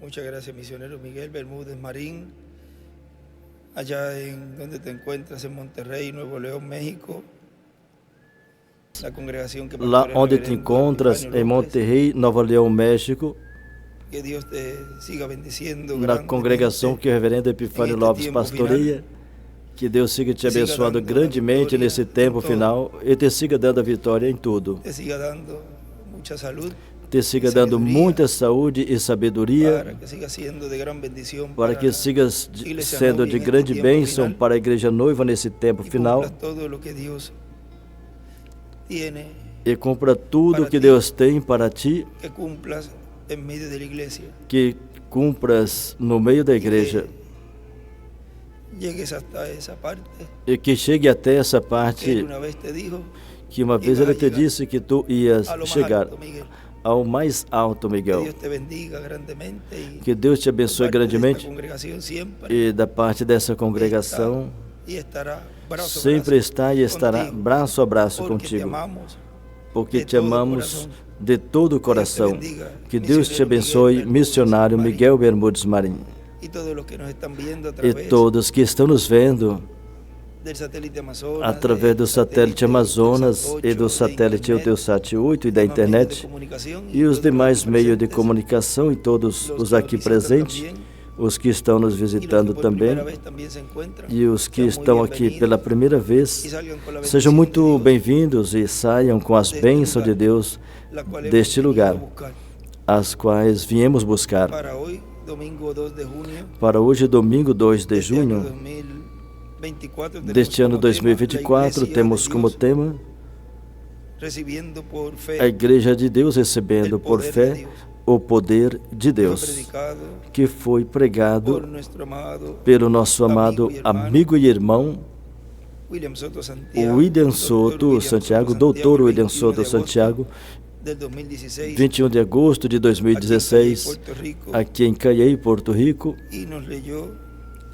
Muchas gracias, misionero Miguel Bermúdez Marín, allá en donde te encuentras, en Monterrey, Nuevo León, México. La congregación que Lá pastora el onde te reverendo encontras, Epifanio em López. Monterrey, Nova Leão, México, Que Dios te siga bendiciendo na grandemente congregação que o reverendo Epifânio en este Lopes tiempo pastoreia. Que Deus siga te Te siga abençoando dando grandemente vitória nesse tempo em todo. final e te siga dando a vitória em tudo. te siga dando mucha salud, Te siga e dando sabedoria, muita saúde e sabedoria para que siga siendo de gran bendición para que sigas Iglesia sendo Novia de en este grande tiempo bênção final, para a igreja noiva nesse tempo y final cumplas todo lo que Dios tiene, e cumpra tudo para que ti. Deus tem para ti, que cumplas en medio de la iglesia, que cumpras no meio da igreja llegues hasta esa parte e que chegue até essa que Él parte una vez te dijo, que uma vez ibas Ele a te llegar disse que tu ias a lo más chegar alto, Miguel. ao mais alto, Que Miguel. Dios te bendiga grandemente y Que Deus te de abençoe parte de esta grandemente congregación siempre e da parte dessa congregação y estará brazo a sempre brazo está e estará contigo, braço a braço porque te contigo, amamos porque de te todo amamos coração. de todo o coração. bendiga, Que Deus te missionário abençoe, Miguel missionário Bermúdez Miguel Bermudes Marim, y todos los que nos están viendo a e través todos que estão nos vendo del satélite Amazonas, através do satélite Amazonas e do satélite Eutelsat Eutelsat 8 e da demás medios de internet comunicação e os todos demais los meios de presentes, comunicação e todos los os que nos aqui visitan presentes, también, os que estão nos y los visitando que por primera também vez también se encuentran, e os que sean muy estão aqui bienvenidos pela primeira y vez. salgan con la Sejam bendición de muito Dios, bem-vindos e saiam com as deste bênçãos de lugar, Deus la cual hemos deste venido lugar, a buscar. as quais viemos buscar. Para hoy, domingo 2 de junio, Para hoje, domingo 2 de deste año junho 2024, deste ano tenemos como tema, la 2024, iglesia temos de como Dios tema recibiendo por a fe Igreja de Deus recebendo el por poder de fé Dios, o poder de que fue Deus, predicado que foi por pregado nuestro amado pelo nosso amado amigo e irmão William Soto Santiago, William Dr. Soto William Santiago, Soto doutor William 21 Soto de agosto Santiago, del 2016, 21 de agosto de 2016, Puerto Rico, aqui em Caiei, Porto Rico, y nos leyó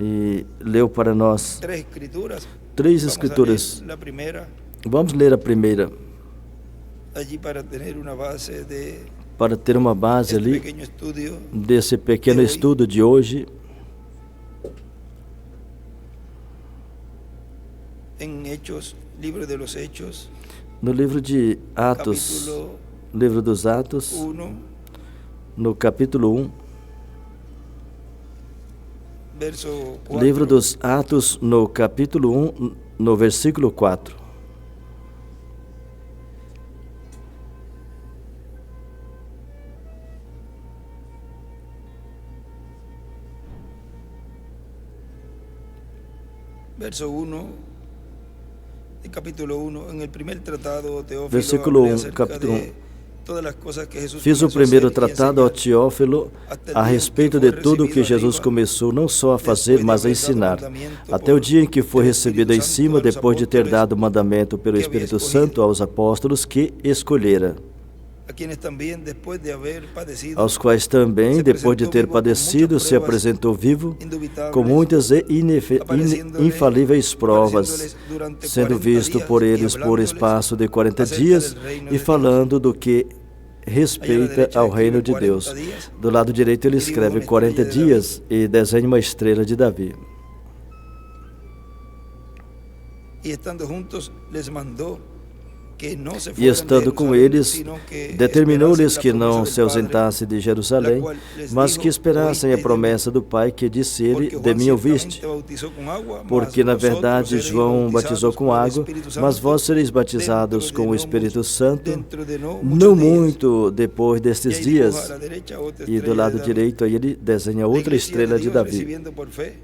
e leu para nós tres escrituras. três Vamos a escrituras. leer la primera, Vamos ler a primeira, allí para tener una base de para ter uma base este ali pequeño estudio. desse pequeno de hoje. estudo de hoje, En Hechos, libro de los Hechos, no livro de Atos, capítulo livro dos Atos, 1, no capítulo 1, verso 4. livro dos Atos, no capítulo 1, no versículo 4. Verso 1, el capítulo 1, en el primer tratado, Teófilo, Versículo hablé 1, acerca capítulo de 1. todas las cosas que Jesús Fiz o comenzó a primeiro hacer y tratado ao enseñar, Teófilo hasta el a día en que respeito fue de tudo que recibido Jesus arriba, começou não só a fazer, después de mas a haber dado ensinar, mandamiento até o por dia em que foi el recebido Espíritu em Santo cima, a los depois de ter apóstoles dado mandamento pelo que había Espírito escogido, Santo aos apóstolos que escolhera, a quienes también después de haber padecido, aos quais também, se depois de apresentou ter vivo com padecido, muitas se provas apresentou vivo indubitables, com muitas e infalíveis provas, apareciéndoles durante sendo 40 visto días por y eles por hablándoles espaço de 40 acerca dias del reino e de Dios. falando do que Aí à respeita direita ao escreve reino de 40 Deus. dias, Do lado direito ele e dibuja escreve uma 40 estrela de dias e desenha uma estrela de Davi. y estando juntos les mandó que no se E fueran de estando com Jerusalém, eles, sino que determinou-lhes esperasen que la não promesa se del Padre, ausentasse de Jerusalém, la cual les mas dijo, que esperassem a "Oísteis de mí, promessa do Pai que disse ele, porque de Juan mim ouviste. ciertamente bautizó com água, mas Porque na vosotros verdade seréis João batizou bautizados com por el água, Espírito mas Santo vós sereis batizados dentro com de o no Espírito mucho- Santo, dentro de no não muchos días". muito depois E destes aí dibuja dias. à la derecha outra E do estrela lado de Davi. direito aí ele desenha A outra igreja estrela de Deus Davi. recebendo por fé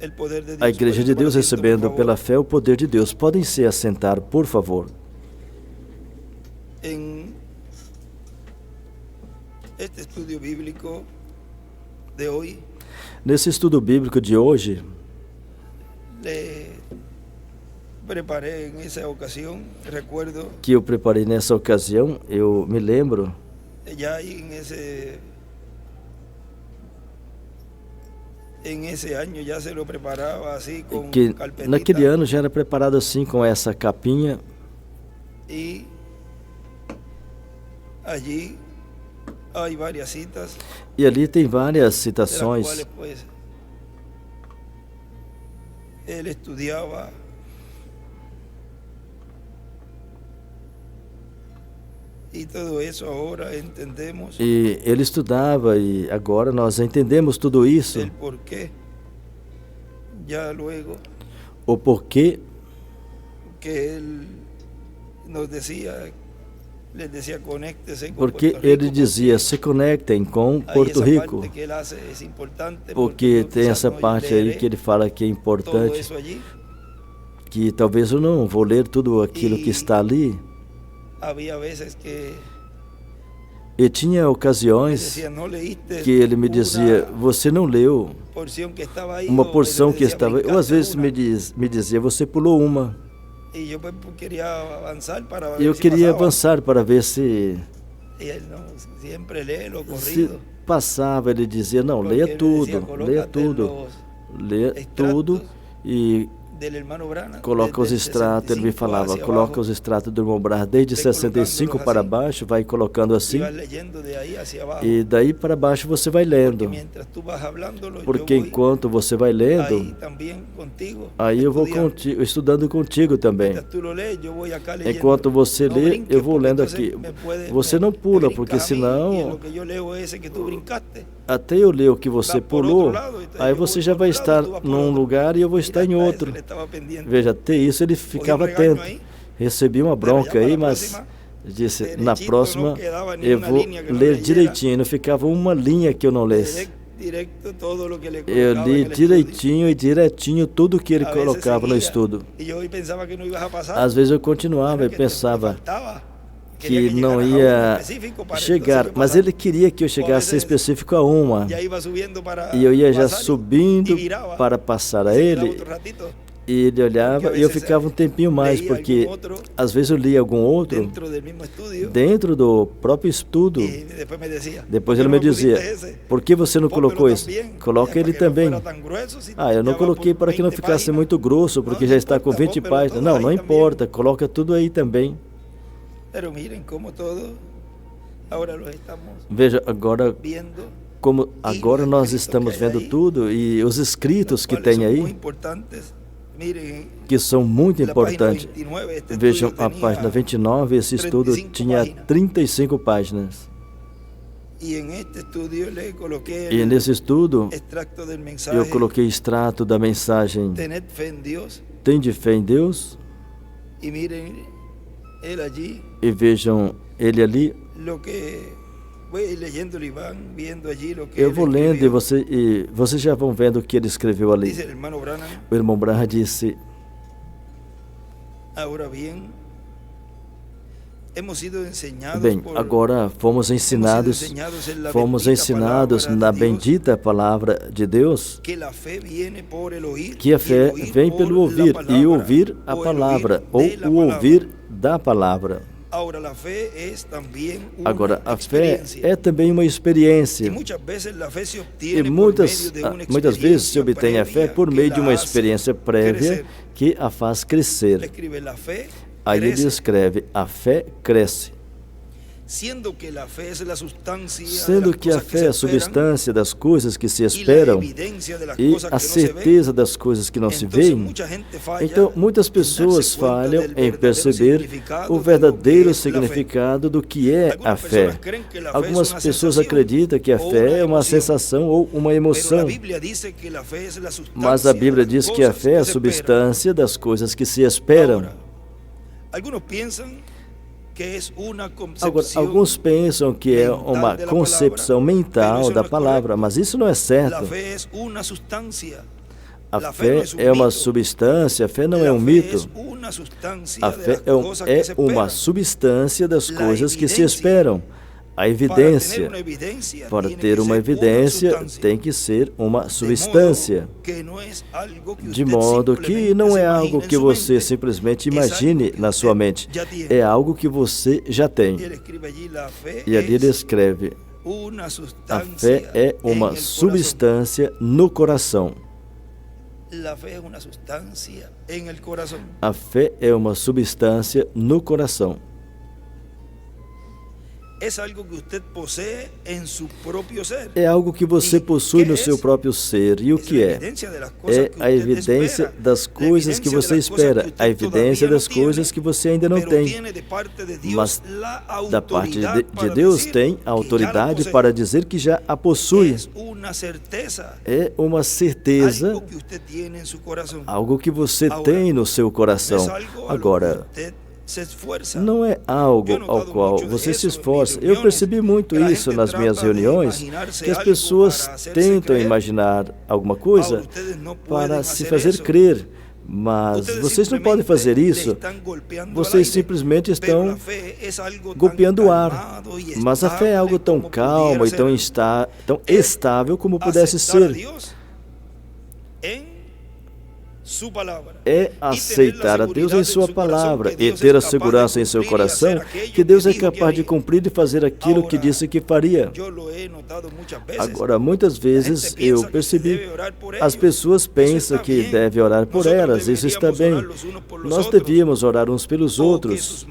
el poder de Deus. A Igreja de Podem tomar Deus asiento, por recebendo favor. pela fé o poder de Deus. Podem se assentar, por favor. En este estudio bíblico de hoy, Nesse estudo bíblico de hoje, le preparé en esa ocasión, recuerdo, que eu preparei nessa ocasião, eu me lembro ya ahí en ese año ya se lo preparaba así con que carpetita, naquele ano já era preparado assim com essa capinha y allí hay varias citas, E ali tem várias de las citações cuales pues él estudiaba y todo eso ahora entendemos e ele estudava, e agora nós entendemos tudo isso, el por qué. Ya luego o porquê que él nos decía, les decía, conéctese con porque Puerto ele Rico, dizia, se conectem com ahí Porto esa Rico, parte que él hace es importante porque yo tem quizás essa no parte aí leeré que ele fala que é todo importante, eso allí. que talvez eu não vou ler tudo aquilo que está ali. Había veces que E tinha me ocasiões decía, no leíste que ele me dizia, una você não leu porción que estaba ahí, uma o porção él que decía, estava, ou às brincaste vezes una. me dizia, você pulou uma. Y yo pues quería avanzar para ver Eu si queria pasaba. avançar para ver se Y él no, siempre lee lo corrido. passava. Ele dizia, não, Porque leia ele tudo, dizia, leia "Colócate tudo, los leia tudo extractos e del hermano Branham, coloca os desde extratos." Ele me 65 falava, hacia coloca abajo, os extratos do irmão Brás desde Vai 65 colocando-los para assim. baixo, vai colocando y assim, vas leyendo de ahí hacia abajo. e daí para baixo você vai Porque lendo. mientras tú vas hablándolo, yo Porque voy enquanto você vai lendo, ahí también contigo, aí eu vou estudiando. contigo, estudando contigo também. Mientras tú lo lees, yo voy acá leyendo. Enquanto você No lê, brinques, eu vou porque lendo entonces aqui. me puede- Você me- não me pula, brinca porque a mí, y senão, lo que yo leo es ese que tú brincaste. até eu ler o que você Vai por pulou, outro lado, então aí eu você vou já por vai outro estar lado, tu vai por num outro. lugar e eu vou Mira, estar em hasta outro. eso ele estava pendiente. Veja, até isso ele ficava regaño atento. aí. Recebi uma Pero bronca já aí, para a mas próxima, disse, derechito, na próxima não quedava eu nenhuma vou linha que não ler leyera. direitinho, não ficava uma linha que eu não lesse. Directo todo lo que le Eu colocaba li en el direitinho e direitinho tudo que ele estudio. A veces colocava no seguía, estudo. E eu pensava que não ia passar. Às vezes eu continuava e que pensava faltava. que Queria não llegaras a ia um específico para chegar, entonces eu mas passar. ele queria que eu chegasse vezes específico a uma. Já iba subindo para E eu ia já passar subindo e virava, para passar a e se quedava ele, outro ratito e ele olhava Porque a e eu vezes ficava um tempinho mais, leía porque algum outro às vezes eu lia algum outro dentro del mismo estudio dentro do próprio estudo. e depois me dizia. Depois "¿Por ele qué me no pusiste dizia, esse? por que você não Póntelo colocou isso? também, Coloca para ele que não também. fuera tan grueso, si Ah, eu não já va coloquei por para que não 20 ficasse páginas. muito grosso, porque Não, já não está com importa, 20 póntelo páginas. todo Não, aí não também. importa, coloca tudo aí também. Pero miren cómo todo ahora lo estamos Veja, agora viendo, como agora nós estamos vendo tudo e os escritos que cuáles tem son muy aí, importantes. Miren, que são muito la página importantes. 29, este Vejam estudio a tenía página 29, esse estudo 35 tinha páginas. 35 páginas. Y en este estudio le coloqué E el nesse estudo extracto del mensaje. eu coloquei extrato da mensagem Tened fe en Dios. Tende fé em Deus, Y miren, él allí, e vejam ele ali. lo que voy leyendo y van viendo allí lo que Eu él vou lendo escribió. e vocês já vão vendo o que ele escreveu ali. Dice el hermano Branham, O irmão Branham disse, ahora bien, hemos sido enseñados bem, por, agora fomos ensinados en la fomos bendita ensinados palabra na de Dios, bendita palavra de Deus, que la fe viene por el oír, que a y fé el oír vem por pelo la ouvir, palabra, e ouvir a o el palavra, oír ou de la o palabra. ouvir da palavra. Ahora la fe es también una Agora, a fé experiencia. é também uma experiência. Y muchas veces la fe se E obtiene muitas, por medio de una muitas vezes se experiencia obtém a fé previa por que meio de la uma hace experiência prévia crecer. que a faz Ele crescer. escribe, la fe Aí ele crece, escreve, a fé cresce. sendo que la fe es la sustancia de Sendo las que a cosas fé é se a esperan substância das coisas que se y la esperam evidencia de las e cosas a que no se ven. certeza das coisas que não se Entonces, veem. mucha gente falla Então, muitas en pessoas darse cuenta falham del em verdadero perceber significado o de lo que verdadeiro es la fe. significado do que é a Algunas fé. personas creen que la fe Algumas es una pessoas sensación acreditam que a ou fé uma é uma emoção. sensação ou uma Pero la emoção, Biblia dice que la fe es la sustancia mas a Bíblia de las diz que a cosas fé é a que se esperan. substância das coisas que se esperam. Ahora, algunos piensan que es una Agora, concepción. alguns pensam que é uma concepção mental da palavra, mas isso não é La certo. fe es una sustancia. A La fe no fé es un é uma mito. substância, a fé não La é um fe mito. es una sustancia A de fé las é cosas que se uma esperan. substância das La coisas que se evidência. esperam. A Para evidência. tener una evidencia, Para tiene ter que uma ser evidência, sustancia. tem que ser uma De substância. modo que no es algo que De usted modo que simplemente não se é imagina algo en que su você mente. simplesmente Es imagine algo que na sua usted mente. ya tiene. É algo que você já tem. Ele escribe allí, la fe E ali ele es escreve: una a sustancia fé é en uma el corazón. substância no coração. La fe es una sustancia en el corazón. A fé é uma substância no coração. É algo que você possui no seu próprio ser. E o que é? É a evidência das coisas que você espera, a evidência das coisas que você ainda não tem. Mas da parte de Deus tem a autoridade para dizer que já a possui. É uma certeza, algo que você tem no seu coração. Agora, não é algo ao qual você se esforça. Eu percebi muito isso nas minhas reuniões, que as pessoas tentam imaginar alguma coisa para se fazer crer, mas vocês não podem fazer isso. Vocês simplesmente estão golpeando o ar. Mas a fé é algo tão calmo e tão estável como pudesse ser. É aceitar a Deus em sua palavra e ter a segurança em seu coração que Deus é capaz de cumprir e fazer aquilo que disse que faria. Agora, muitas vezes eu percebi, as pessoas pensam que devem orar por elas, isso está bem. Nós devíamos orar uns pelos outros.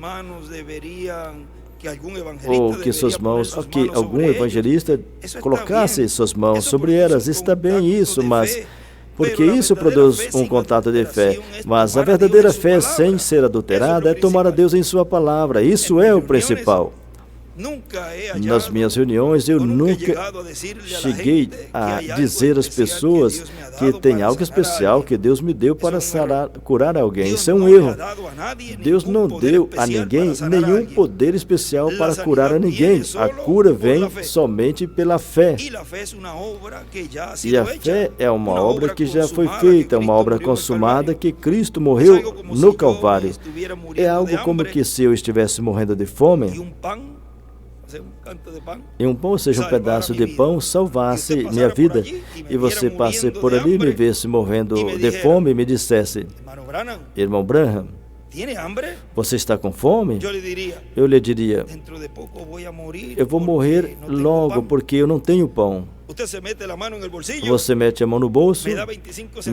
Ou que suas mãos, que algum evangelista colocasse suas mãos sobre elas, está bem isso, mas porque isso produz um contato de fé. Mas a verdadeira fé, sem ser adulterada, é tomar a Deus em sua palavra. Isso é o principal. Nas minhas reuniões, eu nunca cheguei a dizer às pessoas que tem algo especial que Deus me deu para curar alguém. Isso é um erro. Deus não deu a ninguém nenhum poder especial para curar a ninguém. A cura vem somente pela fé. E a fé é uma obra que já foi feita, uma obra consumada que Cristo morreu no Calvário. É algo como que se eu estivesse morrendo de fome, e um pão, ou seja, um pedaço de pão, salvasse minha vida, e você passe por ali e me visse morrendo de fome e me dissesse: irmão Branham, você está com fome? Eu lhe diria: eu vou morrer logo porque eu não tenho pão. Você mete a mão no bolso,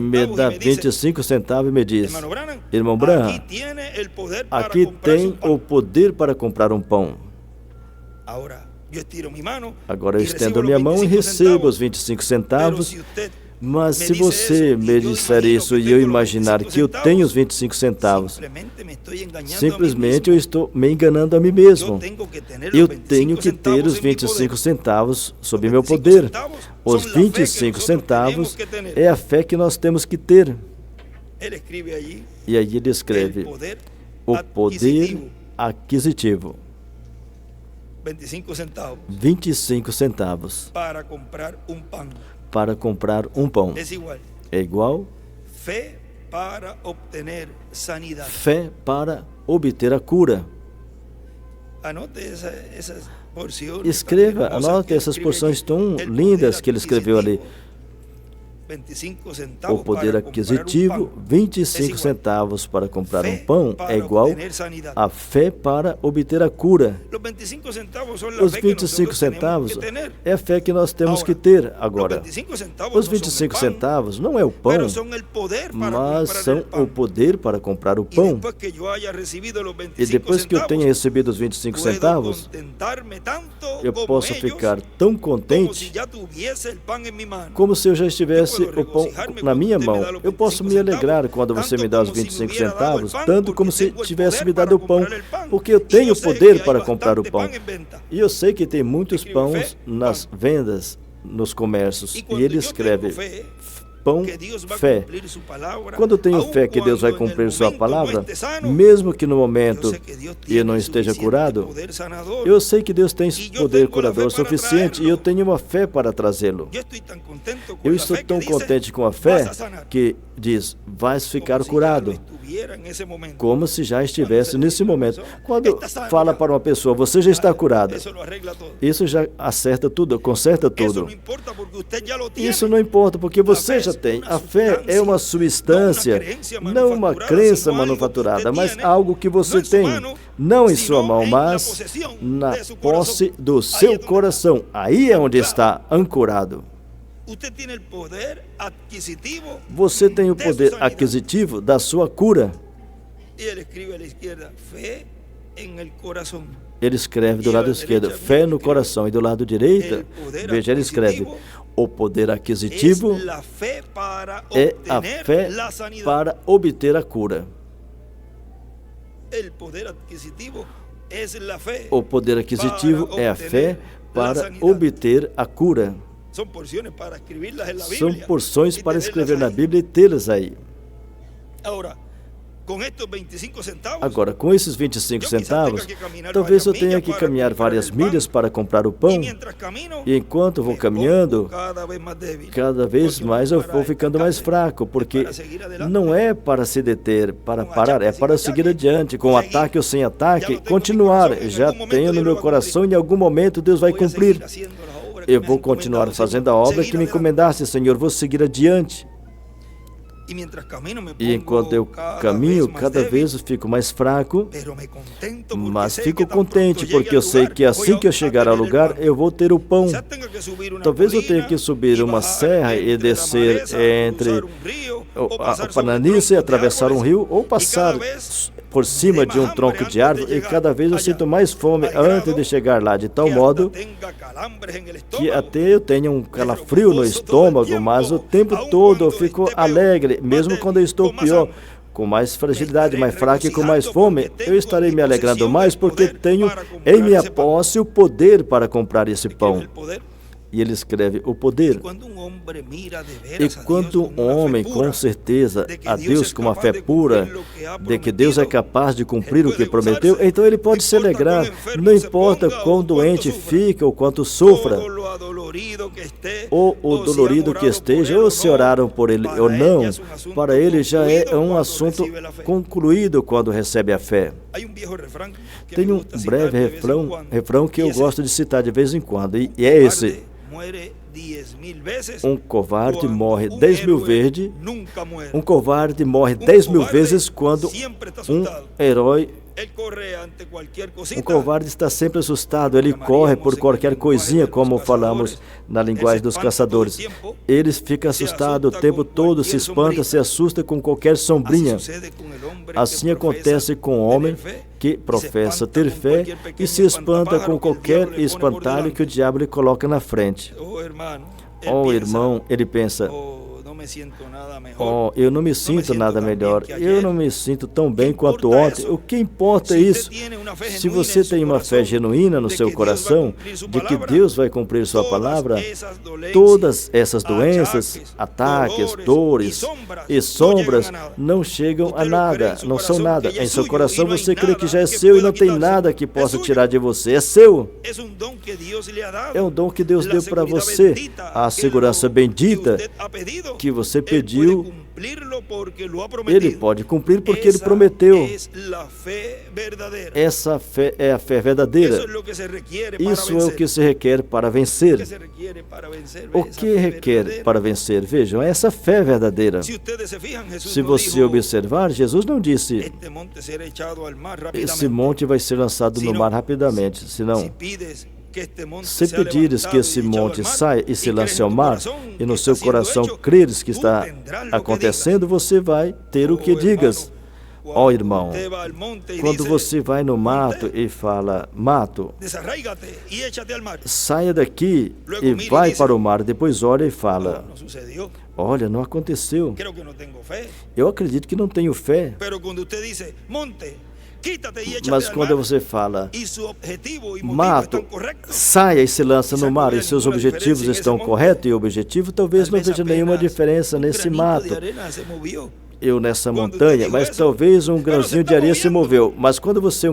me dá 25 centavos e me diz: irmão Branham, aqui tem o poder para comprar um pão. Agora eu estendo minha mão e recebo os 25 centavos, mas se você me disser isso e eu imaginar que eu tenho os 25 centavos, simplesmente eu estou me enganando a mim mesmo. Eu tenho que ter os 25 centavos sob meu poder. Os 25 centavos é a fé que nós temos que ter. E aí ele escreve o poder aquisitivo. 25 centavos para comprar um pão. É igual fé para obter a cura. Escreva, anote essas porções tão lindas que ele escreveu ali. O poder aquisitivo, 25 centavos para comprar um pão, é igual a fé para obter a cura. Os 25 centavos é a fé que nós temos que ter. Agora, os 25 centavos não é o pão, mas são o poder para comprar o pão. E depois que eu tenha recebido os 25 centavos, eu posso ficar tão contente como se eu já estivesse o pão na minha mão. Eu posso me alegrar quando você me dá os 25 centavos, tanto como se tivesse me dado o pão, porque eu tenho poder para comprar o pão. E eu sei que tem muitos pães nas vendas, nos comércios, e ele escreve pão, fé. Quando eu tenho fé que Deus vai cumprir sua palavra, mesmo que no momento eu não esteja curado, eu sei que Deus tem poder curador suficiente e eu tenho uma fé para trazê-lo. Eu estou tão contente com a fé que diz: vais ficar curado, como se já estivesse nesse momento. Quando fala para uma pessoa: você já está curado, isso já acerta tudo, conserta tudo. Isso não importa, porque você já tem. A fé é uma substância, não uma crença manufaturada, mas algo que você tem, não em sua mão, mas na posse do seu coração. Aí é onde está ancorado. Você tem o poder aquisitivo da sua cura. ele escreve do lado esquerdo, fé no coração, e do lado direito, veja, ele escreve, o poder aquisitivo é a fé para obter a cura. O poder aquisitivo é a fé para obter a cura. São porções para escrever na Bíblia e tê-las aí. Agora, com esses 25 centavos, talvez eu tenha que caminhar várias milhas para comprar o pão. E enquanto vou caminhando, cada vez mais eu vou ficando mais fraco, porque não é para se deter, para parar, é para seguir adiante, com ataque ou sem ataque, continuar. Já tenho no meu coração, em algum momento Deus vai cumprir. Eu vou continuar fazendo a obra que me encomendaste, Senhor, vou seguir adiante. E enquanto eu caminho, cada vez eu fico mais fraco, mas fico contente, porque eu sei que assim que eu chegar ao lugar, eu vou ter o pão. Talvez eu tenha que subir uma serra e descer entre a Pananice, atravessar um rio, ou passar por cima de um tronco de árvore, e cada vez eu sinto mais fome antes de chegar lá, de tal modo que até eu tenho um calafrio no estômago, mas o tempo todo eu fico alegre, mesmo quando eu estou pior, com mais fragilidade, mais fraco e com mais fome, eu estarei me alegrando mais, porque tenho em minha posse o poder para comprar esse pão. E ele escreve o poder. E quando um homem, com certeza, a Deus com uma fé pura, de que Deus é capaz de cumprir o que prometeu, então ele pode se alegrar. Não importa quão doente fica ou quanto sofra, ou o dolorido que esteja, ou se oraram por ele ou não, para ele já é um assunto concluído quando recebe a fé. Tem um breve refrão que eu gosto de citar de vez em quando, e é esse: um covarde morre 10.000 vezes. Um covarde morre 10.000 vezes quando um herói. Um covarde está sempre assustado, ele corre por qualquer coisinha, como falamos na linguagem dos caçadores. Ele fica assustado o tempo todo, se espanta, se assusta com qualquer sombrinha. Assim acontece com o homem que professa ter fé e se espanta com qualquer espantalho que o diabo lhe coloca na frente. Oh, irmão, ele pensa: oh, eu não me sinto nada melhor, eu não me sinto tão bem quanto ontem. O que importa é isso. Se você tem uma fé genuína no seu coração, de que Deus vai cumprir sua palavra, todas essas doenças, ataques, dores e sombras não chegam a nada, não são nada. Em seu coração você crê que já é seu e não tem nada que possa tirar de você. É seu. É um dom que Deus deu para você. A segurança bendita que você pediu, ele pode cumprir porque ele prometeu. Essa fé é a fé verdadeira. Isso é o que se requer para vencer. O que requer para vencer? Vejam, é essa fé verdadeira. Se você observar, Jesus não disse: esse monte vai ser lançado no mar rapidamente, senão, se pedires que esse monte saia e se lance ao mar, e no seu coração creres que está acontecendo, você vai ter o que digas. Ó irmão, quando você vai no mato e fala: mato, saia daqui e vai para o mar, depois olha e fala: olha, não aconteceu. Eu acredito que não tenho fé. Mas quando você fala: mato, saia e se lança no mar, e seus objetivos estão corretos, e o objetivo talvez não veja nenhuma diferença nesse mato, eu nessa montanha, mas talvez um grãozinho de areia se moveu. Mas quando você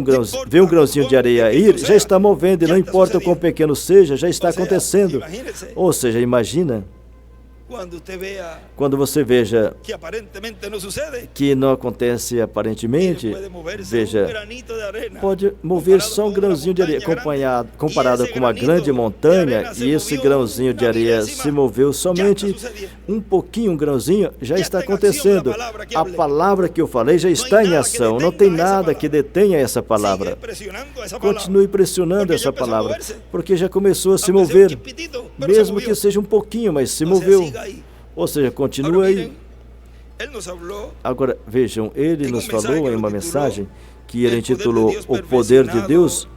vê um grãozinho de areia ir, já está movendo, e não importa quão pequeno seja, já está acontecendo. Ou seja, imagina quando você veja que não acontece aparentemente, veja, pode mover só um grãozinho de areia, comparado com uma grande montanha, e esse grãozinho de areia se moveu somente um pouquinho, um grãozinho, já está acontecendo. A palavra que eu falei já está em ação, não tem nada que detenha essa palavra. Continue pressionando essa palavra, porque já começou a se mover, mesmo que seja um pouquinho, mas se moveu. Ou seja, continua aí. Agora, vejam, ele nos falou em uma mensagem que ele intitulou O Poder de Deus,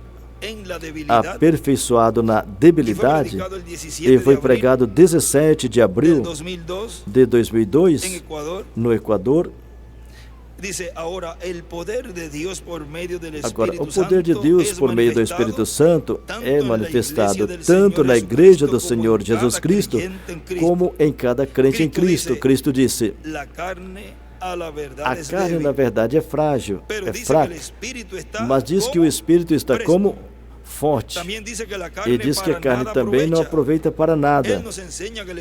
aperfeiçoado na debilidade, e foi pregado 17 de abril de 2002 no Equador. Agora, o poder de Deus por meio do Espírito Santo é manifestado tanto na Igreja do Senhor Jesus Cristo, como em cada crente em Cristo. Cristo disse: a carne, na verdade, é frágil, é fraca, mas diz que o Espírito está como forte. E diz que a carne também não aproveita para nada.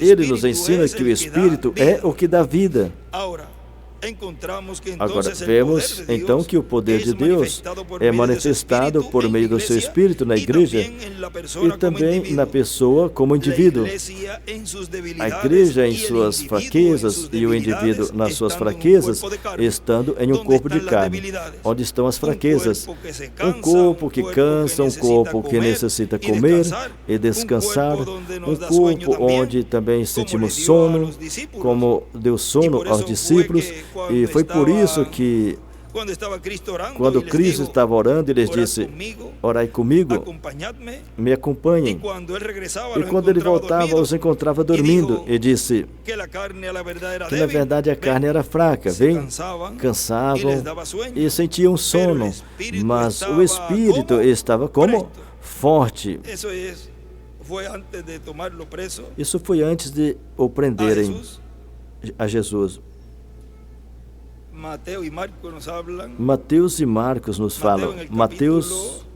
Ele nos ensina que o Espírito é o que dá vida. Agora, vemos então que o poder de Deus é manifestado por meio do seu Espírito na igreja e também na pessoa como indivíduo. A igreja em suas fraquezas e o indivíduo nas suas fraquezas, estando em um corpo de carne. Onde estão as fraquezas? Um corpo que cansa, um corpo que necessita comer e descansar, um corpo onde também sentimos sono, como deu sono aos discípulos. E foi por isso que, quando Cristo estava orando, ele disse: orai comigo, me acompanhem. E quando ele voltava, os encontrava dormindo, e disse que, na verdade, a carne era fraca, cansavam e sentiam sono, mas o Espírito estava como forte. Isso foi antes de o prenderem a Jesus. Mateus e Marcos nos falam. Mateus,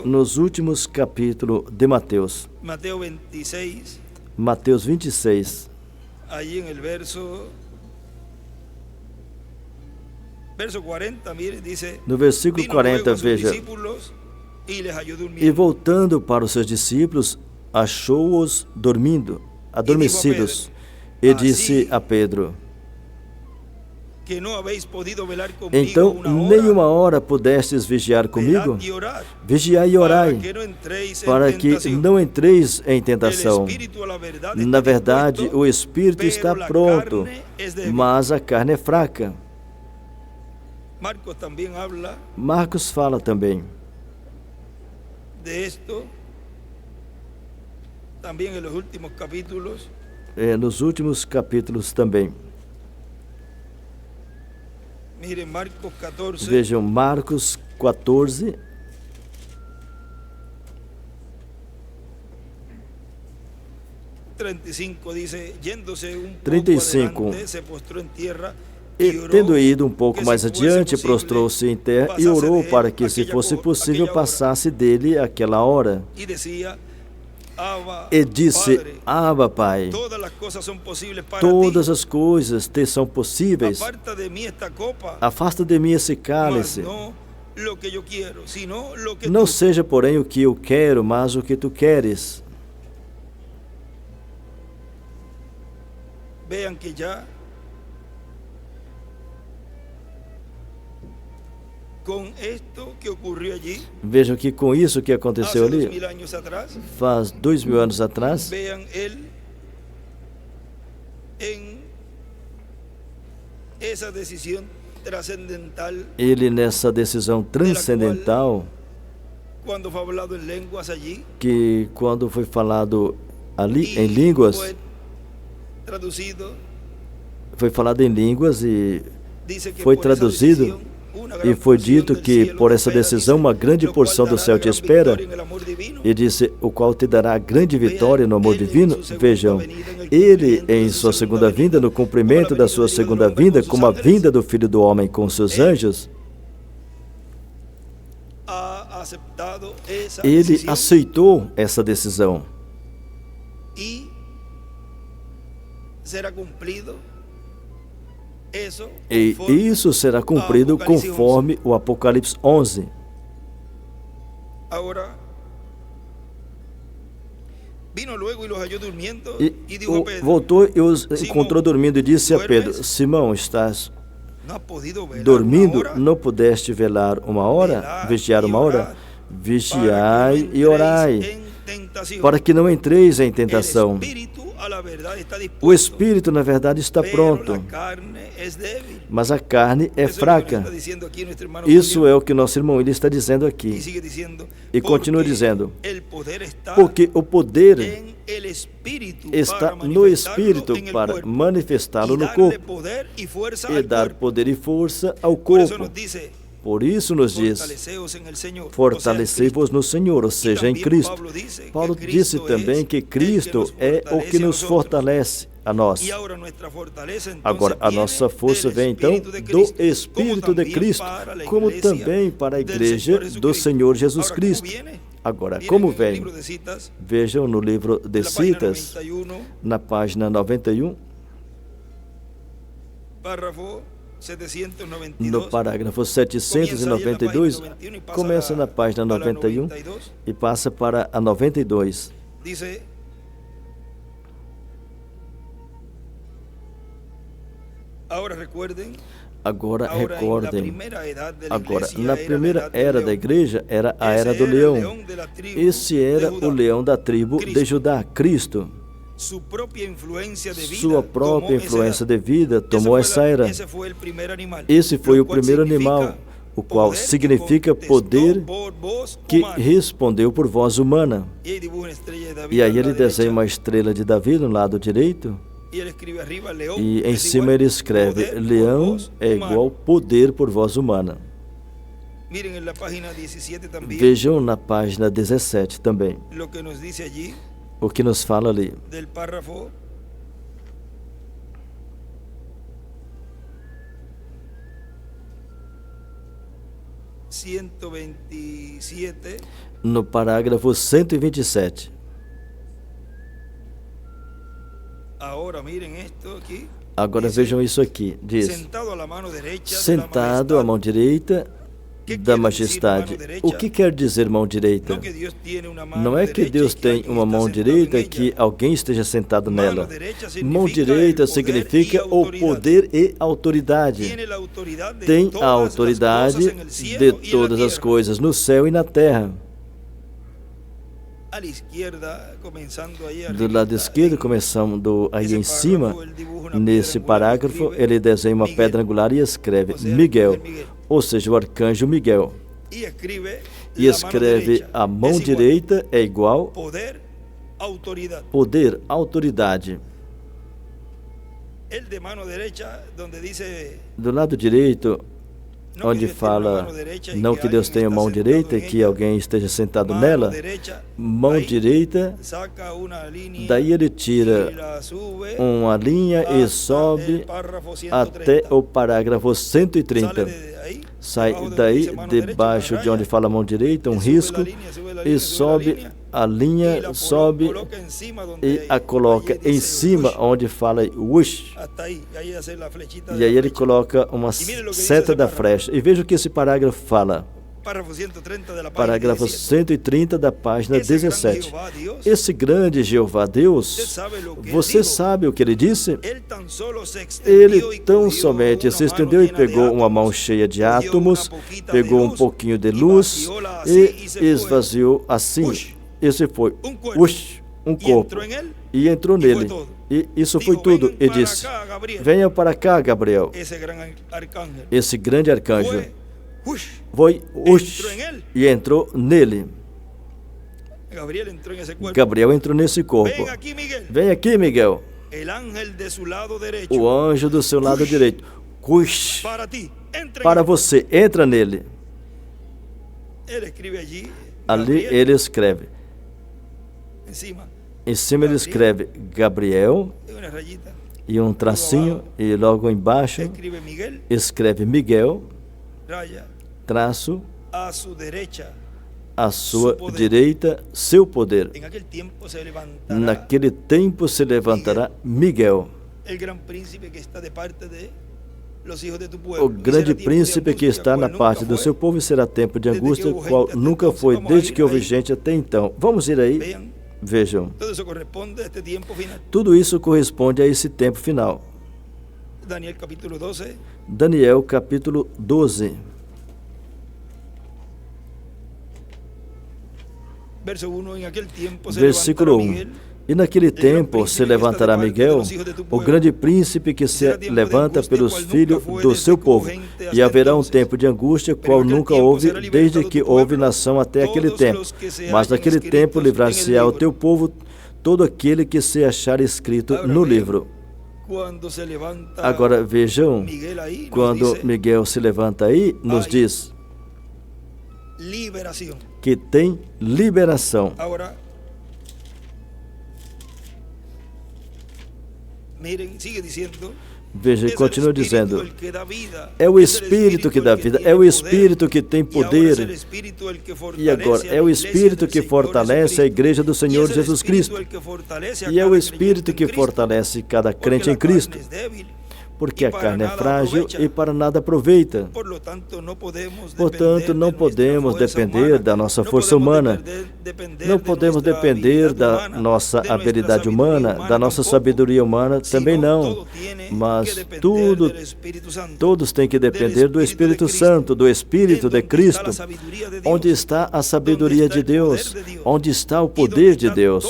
nos últimos capítulos de Mateus. Mateus 26. No versículo 40, veja: e voltando para os seus discípulos, achou-os adormecidos, e disse a Pedro: então, nem uma hora pudestes vigiar comigo? Vigiai e orai, para que não entreis em tentação. Na verdade, o Espírito está pronto, mas a carne é fraca. Marcos fala também nos últimos capítulos também. Vejam Marcos 14. diz: 35. E, tendo ido um pouco mais adiante, prostrou-se em terra e orou para que, se fosse possível, passasse dele aquela hora. E disse: Abba, Pai, todas as coisas te são possíveis. Afasta de mim esse cálice. Não seja, porém, o que eu quero, mas o que tu queres. Vejam que já Vejam que com isso que aconteceu ali, faz 2000 anos atrás, ele nessa decisão transcendental, que quando foi falado ali em línguas, foi falado em línguas e foi traduzido. E foi dito que, por essa decisão, uma grande porção do céu te espera. E disse: o qual te dará grande vitória no amor divino. Vejam, ele, em sua segunda vinda, no cumprimento da sua segunda vinda, como a vinda do Filho do Homem com seus anjos, ele aceitou essa decisão. E será cumprido. E isso será cumprido conforme o Apocalipse 11. E voltou e os encontrou dormindo e disse a Pedro: Simão, estás dormindo? Não pudeste velar uma hora? Vigiar uma hora? Vigiai e orai, para que não entreis em tentação. O Espírito, na verdade, está pronto, mas a carne é fraca. Isso é o que nosso irmão ele está dizendo aqui. E continua dizendo, porque o poder está no Espírito para manifestá-lo no corpo e dar poder e força ao corpo. Por isso nos diz, fortalecei-vos no Senhor, ou seja, em Cristo. Paulo disse também que Cristo é o que nos fortalece a nós. Agora, a nossa força vem então do Espírito de Cristo, como também para a igreja do Senhor Jesus Cristo. Agora, como vem? Vejam no livro de Citas, na página 91, no parágrafo 792, começa na página 91 e passa para a 92. Agora recordem, na primeira era da igreja era a era do leão. Esse era o leão da tribo de Judá, Cristo. Sua própria influência de vida tomou essa era. Esse foi o primeiro animal, o qual significa poder que respondeu por voz humana. E aí ele desenha uma estrela de Davi no lado direito. E em cima ele escreve, leão é igual poder por voz humana. Vejam na página 17 também. O que nos fala ali. No parágrafo 127. Agora vejam isso aqui. Diz, sentado à mão direita da majestade. O que quer dizer mão direita? Não é que Deus tem uma mão direita que alguém esteja sentado nela. Mão direita significa o poder e autoridade. Tem a autoridade de todas as coisas no céu e na terra. Do lado esquerdo, começando aí em cima, nesse parágrafo, ele desenha uma pedra angular e escreve Miguel, ou seja, o arcanjo Miguel. E escreve a mão direita é igual poder, autoridade. Do lado direito, onde fala, não que Deus tenha mão direita e que alguém esteja sentado nela, mão direita, daí ele tira uma linha e sobe até o parágrafo 130. Sai daí, debaixo de onde fala mão direita, um risco, e sobe a linha, sobe e a coloca em cima, onde fala Wush. E aí ele coloca uma seta da flecha. E veja o que esse parágrafo fala. Parágrafo 130 da página 17. Esse grande Jeová Deus, você sabe o que ele disse? Ele tão somente se estendeu e pegou uma mão cheia de átomos, pegou um pouquinho de luz e esvaziou assim. Esse foi um corpo e entrou nele. E isso foi tudo. E disse, venha para cá, Gabriel. Esse grande arcanjo foi e entrou nele. Gabriel entrou nesse corpo. Vem aqui, Miguel. O anjo do seu lado direito. Para você, entra nele. Ali ele escreve. Em cima ele escreve Gabriel e um tracinho, e logo embaixo escreve Miguel, traço, à sua direita, seu poder. Naquele tempo se levantará Miguel, o grande príncipe que está na parte do seu povo, e será tempo de angústia, qual nunca foi desde que houve gente até então. Vamos ir aí. Vejam, tudo isso corresponde a esse tempo final. Daniel capítulo 12. Versículo 1. E naquele tempo se levantará Miguel, o grande príncipe que se levanta pelos filhos do seu povo, e haverá um tempo de angústia, qual nunca houve, desde que houve nação até aquele tempo. Mas naquele tempo livrar-se-á o teu povo, todo aquele que se achar escrito no livro. Agora vejam, quando Miguel se levanta aí, nos diz que tem liberação. Veja, ele continua dizendo, é o Espírito que dá vida, é o Espírito que tem poder, e agora é o Espírito que fortalece a igreja do Senhor Jesus Cristo, e é o Espírito que fortalece cada crente em Cristo, porque a carne é frágil e para nada aproveita. Portanto, não podemos depender da nossa força humana, não podemos depender da nossa habilidade humana, da nossa sabedoria humana, também não. Mas todos têm que depender do Espírito Santo, do Espírito de Cristo, onde está a sabedoria de Deus, onde está o poder de Deus,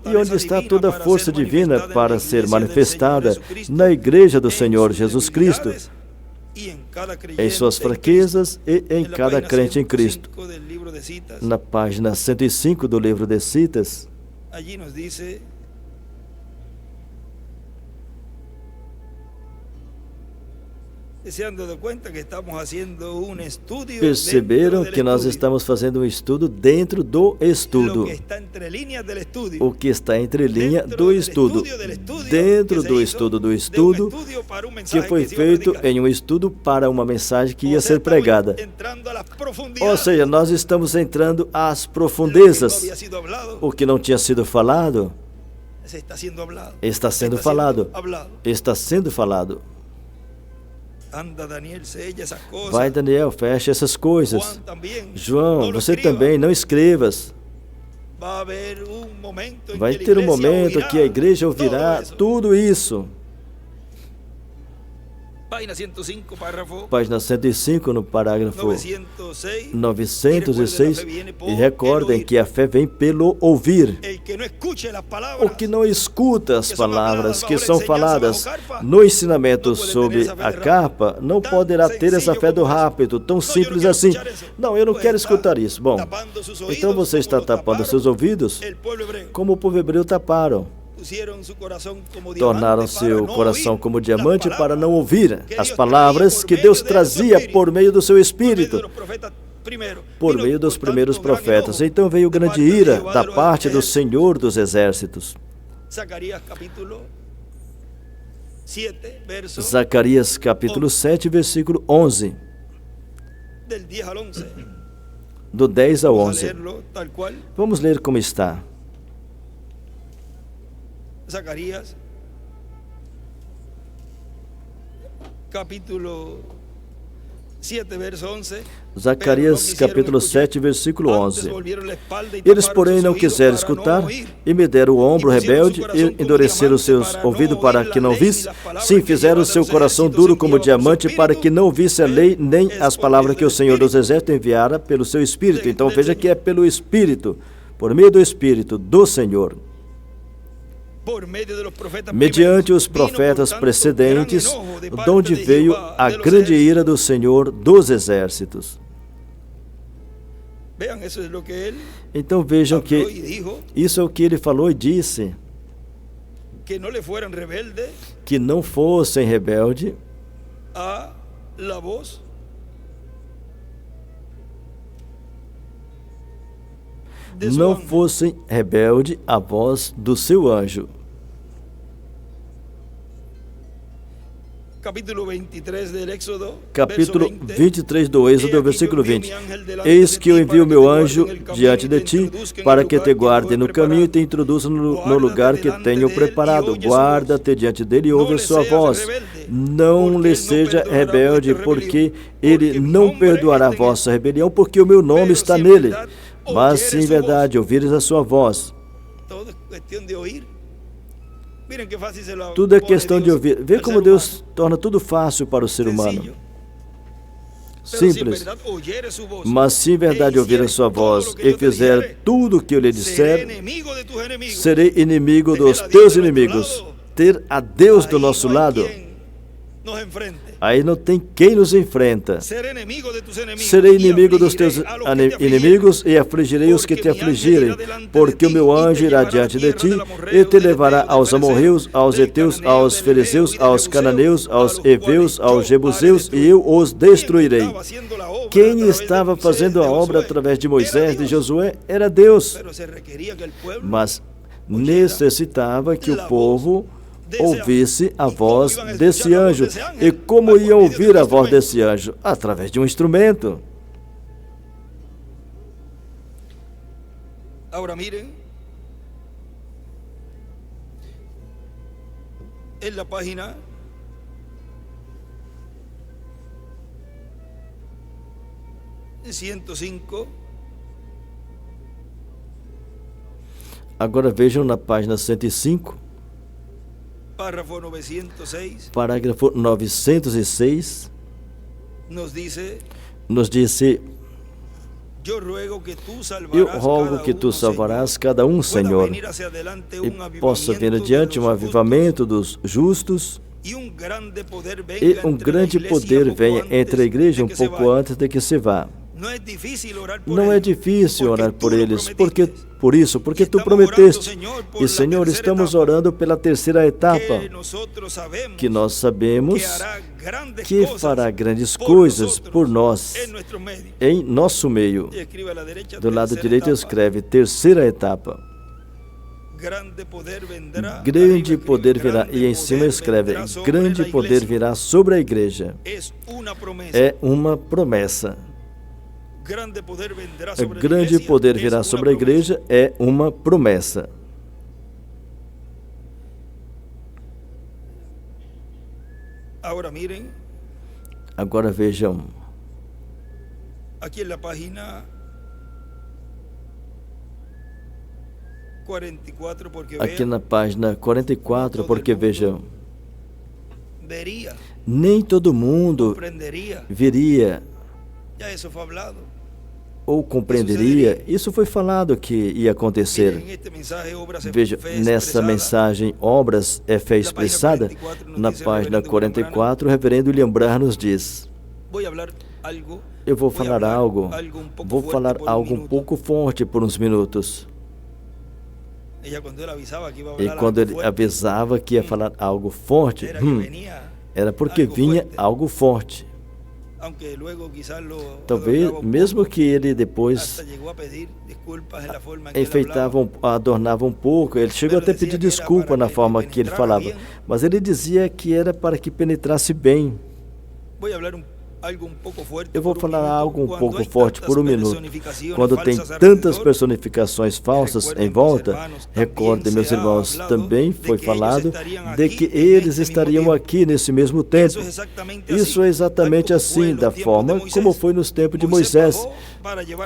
e onde está toda a força divina para ser manifestada na igreja do Senhor Jesus Cristo, em suas fraquezas e em cada crente em Cristo. Na página 105 do livro de Citas, perceberam que nós estamos fazendo um estudo dentro do estudo. O que está entre linha do estudo. Dentro do estudo que foi feito em um estudo para uma mensagem que ia ser pregada. Ou seja, nós estamos entrando às profundezas. O que não tinha sido falado, está sendo falado. Está sendo falado. Vai, Daniel, fecha essas coisas. João, você também, não escrevas. Vai ter um momento que a igreja ouvirá tudo isso. Página 105, no parágrafo 906, e recordem que a fé vem pelo ouvir. O que não escuta as palavras que são faladas no ensinamento sobre a capa, não poderá ter essa fé do rápido, tão simples assim. Não, eu não quero escutar isso. Bom, então você está tapando seus ouvidos, como o povo hebreu taparam. Tornaram seu coração como diamante para não ouvir as palavras que Deus trazia por meio do seu Espírito, por meio dos primeiros profetas. Então veio grande ira da parte do Senhor dos Exércitos. Zacarias capítulo 7, versículo 11. Do 10 ao 11. Vamos ler como está. Zacarias, capítulo 7, verso 11. Zacarias, capítulo 7, versículo 11. Eles, porém, não quiseram escutar, e me deram o ombro rebelde, e endureceram os seus ouvidos para que não visse. Sim, fizeram o seu coração duro como diamante, para que não visse a lei, nem as palavras que o Senhor dos Exércitos enviara pelo seu Espírito. Então veja que é pelo Espírito, por meio do Espírito do Senhor. Mediante os profetas precedentes, de onde veio a grande ira do Senhor dos Exércitos. Então vejam que isso é o que ele falou e disse, que não fossem rebeldes não fossem rebelde à voz do seu anjo. Capítulo 23 do Êxodo, versículo 20. Eis que eu envio meu anjo diante de ti, para que te guarde no caminho e te introduza no lugar que tenho preparado. Guarda-te diante dele e ouve a sua voz. Não lhe seja rebelde, porque ele não perdoará a vossa rebelião, porque o meu nome está nele. Mas se em verdade ouvires a sua voz, tudo é questão de ouvir. Vê como Deus torna tudo fácil para o ser humano. simples. Mas se em verdade ouvir a sua voz e fizer tudo o que eu lhe disser, serei inimigo dos teus inimigos. Ter a Deus do nosso lado, aí não tem quem nos enfrenta. Serei inimigo dos teus inimigos e afligirei os que te afligirem, porque o meu anjo irá diante de ti e te levará aos amorreus, aos heteus, aos fariseus, aos cananeus, aos heveus, aos jebuseus, e eu os destruirei. Quem estava fazendo a obra através de Moisés, de Josué, era Deus. Mas necessitava que o povo ouvisse a voz desse anjo. E como ia ouvir a voz desse anjo? Através de um instrumento. Agora mirem, na página 105. Agora vejam na página 105. Parágrafo 906 nos disse: eu rogo que tu salvarás cada um, Senhor, e possa vir adiante um avivamento dos justos, e um grande poder venha entre a igreja um pouco antes de que se vá. Não é difícil orar por eles, porque tu prometeste. E, Senhor, estamos orando pela terceira etapa, que nós sabemos que fará grandes coisas por nós, em nosso meio. Do lado direito escreve terceira etapa. Grande poder virá, e em cima escreve: grande poder virá sobre a igreja. É uma promessa. Grande poder virá sobre a igreja, é uma promessa. Agora vejam. Aqui na página 44, porque vejam. Nem todo mundo viria ou compreenderia. Isso foi falado que ia acontecer. Veja, nessa mensagem, obras é fé expressada, na página 44, o reverendo William Branham nos diz: eu vou falar algo um pouco forte por uns minutos. E quando ele avisava que ia falar algo forte, era porque vinha algo forte. Talvez, mesmo que ele depois adornava um pouco, ele chegou até a pedir desculpa na forma que ele falava, mas ele dizia que era para que penetrasse bem. Eu vou falar algo um pouco forte por um minuto. Quando tem tantas personificações falsas em volta, recordem, meus irmãos, também foi falado de que eles estariam aqui nesse mesmo tempo. Isso é exatamente assim, da forma como foi nos tempos de Moisés.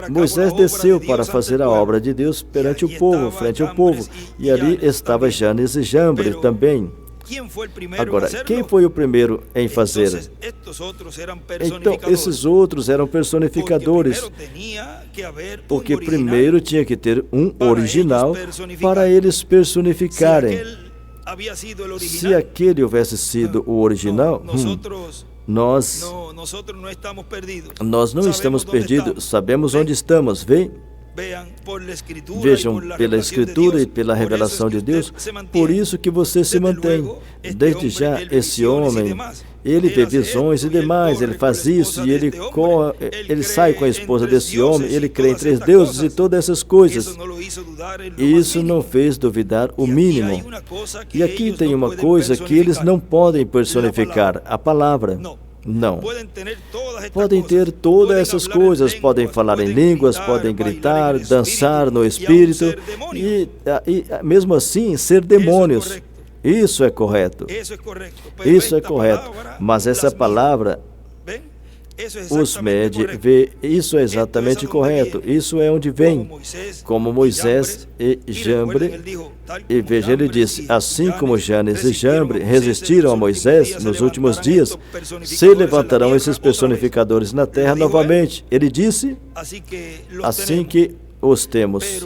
Moisés desceu para fazer a obra de Deus perante o povo, frente ao povo, e ali estava Janes e Jambre também. Agora, quem foi o primeiro em fazer? Então, esses outros eram personificadores, porque primeiro tinha que ter um original para eles personificarem. Se aquele houvesse sido o original, nós não estamos perdidos, sabemos onde estamos, Vejam pela Escritura e pela revelação de Deus, por isso que você se mantém. Desde já, esse homem, ele vê visões e demais, ele faz isso, e ele sai com a esposa desse homem, ele crê em 3 deuses e todas essas coisas. Isso não fez duvidar o mínimo. E aqui tem uma coisa que eles não podem personificar, a palavra. Não. Podem ter todas essas coisas, podem falar em línguas, podem gritar, dançar no espírito e mesmo assim ser demônios. Isso é correto. Isso é correto. Mas essa palavra, os mede, vê, isso é exatamente correto, isso é onde vem, como Moisés e Jambre, e veja, ele disse, assim como Janes e Jambre resistiram a Moisés nos últimos dias, se levantarão esses personificadores na terra novamente. Ele disse, assim que os temos.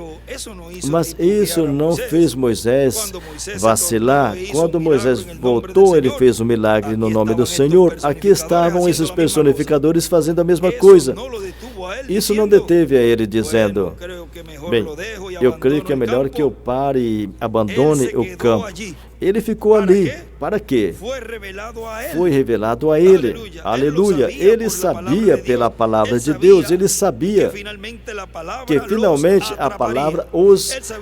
Mas isso não fez Moisés vacilar. Quando Moisés voltou, ele fez um milagre no nome do Senhor. Aqui estavam esses personificadores fazendo a mesma coisa. Isso não deteve a ele, dizendo, bem, eu creio que é melhor que eu pare e abandone o campo. Ele ficou ali. Para quê? Foi revelado a ele. Aleluia. Ele sabia pela palavra de Deus, ele sabia que finalmente a palavra os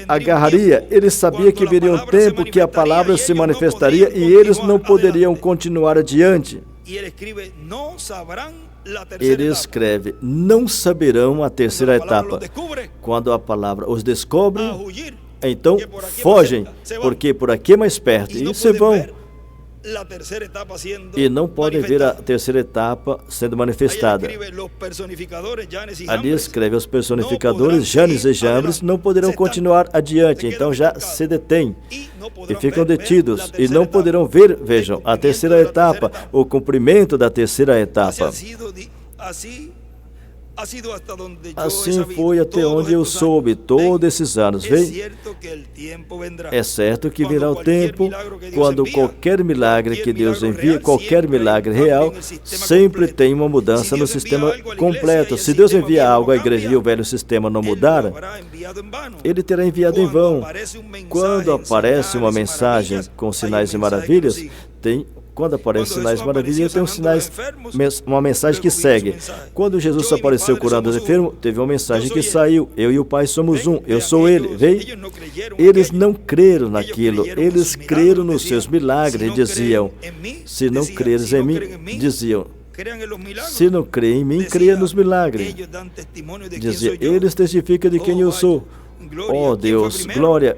agarraria. Ele sabia que viria um tempo que a palavra se manifestaria e eles não poderiam continuar adiante. Ele escreve, não saberão a terceira etapa. Quando a palavra os descobre, então fogem, porque por aqui é mais perto, e se vão. E não podem ver a terceira etapa sendo manifestada. Ali escreve, os personificadores, Janes e Jambres, não poderão continuar adiante, então já se detêm e ficam detidos, e não poderão ver, vejam, a terceira etapa, o cumprimento da terceira etapa. Assim foi até onde eu soube todos esses anos. Vem? É certo que virá o tempo quando qualquer milagre que Deus envia, qualquer milagre real, sempre tem uma mudança no sistema completo. Se Deus envia algo à igreja e o velho sistema não mudar, ele terá enviado em vão. Quando aparece uma mensagem com sinais e maravilhas, quando aparece sinais maravilhosos, tem uma mensagem que segue. Quando Jesus apareceu curando os enfermos, teve uma mensagem que saiu. Eu e o Pai somos um, eu sou Ele. Vem? Eles não creram naquilo, eles creram nos seus milagres e diziam, se não creres em mim, diziam, se não crê em mim, creia nos milagres. Dizia, eles testificam de quem eu sou. Oh Deus, glória.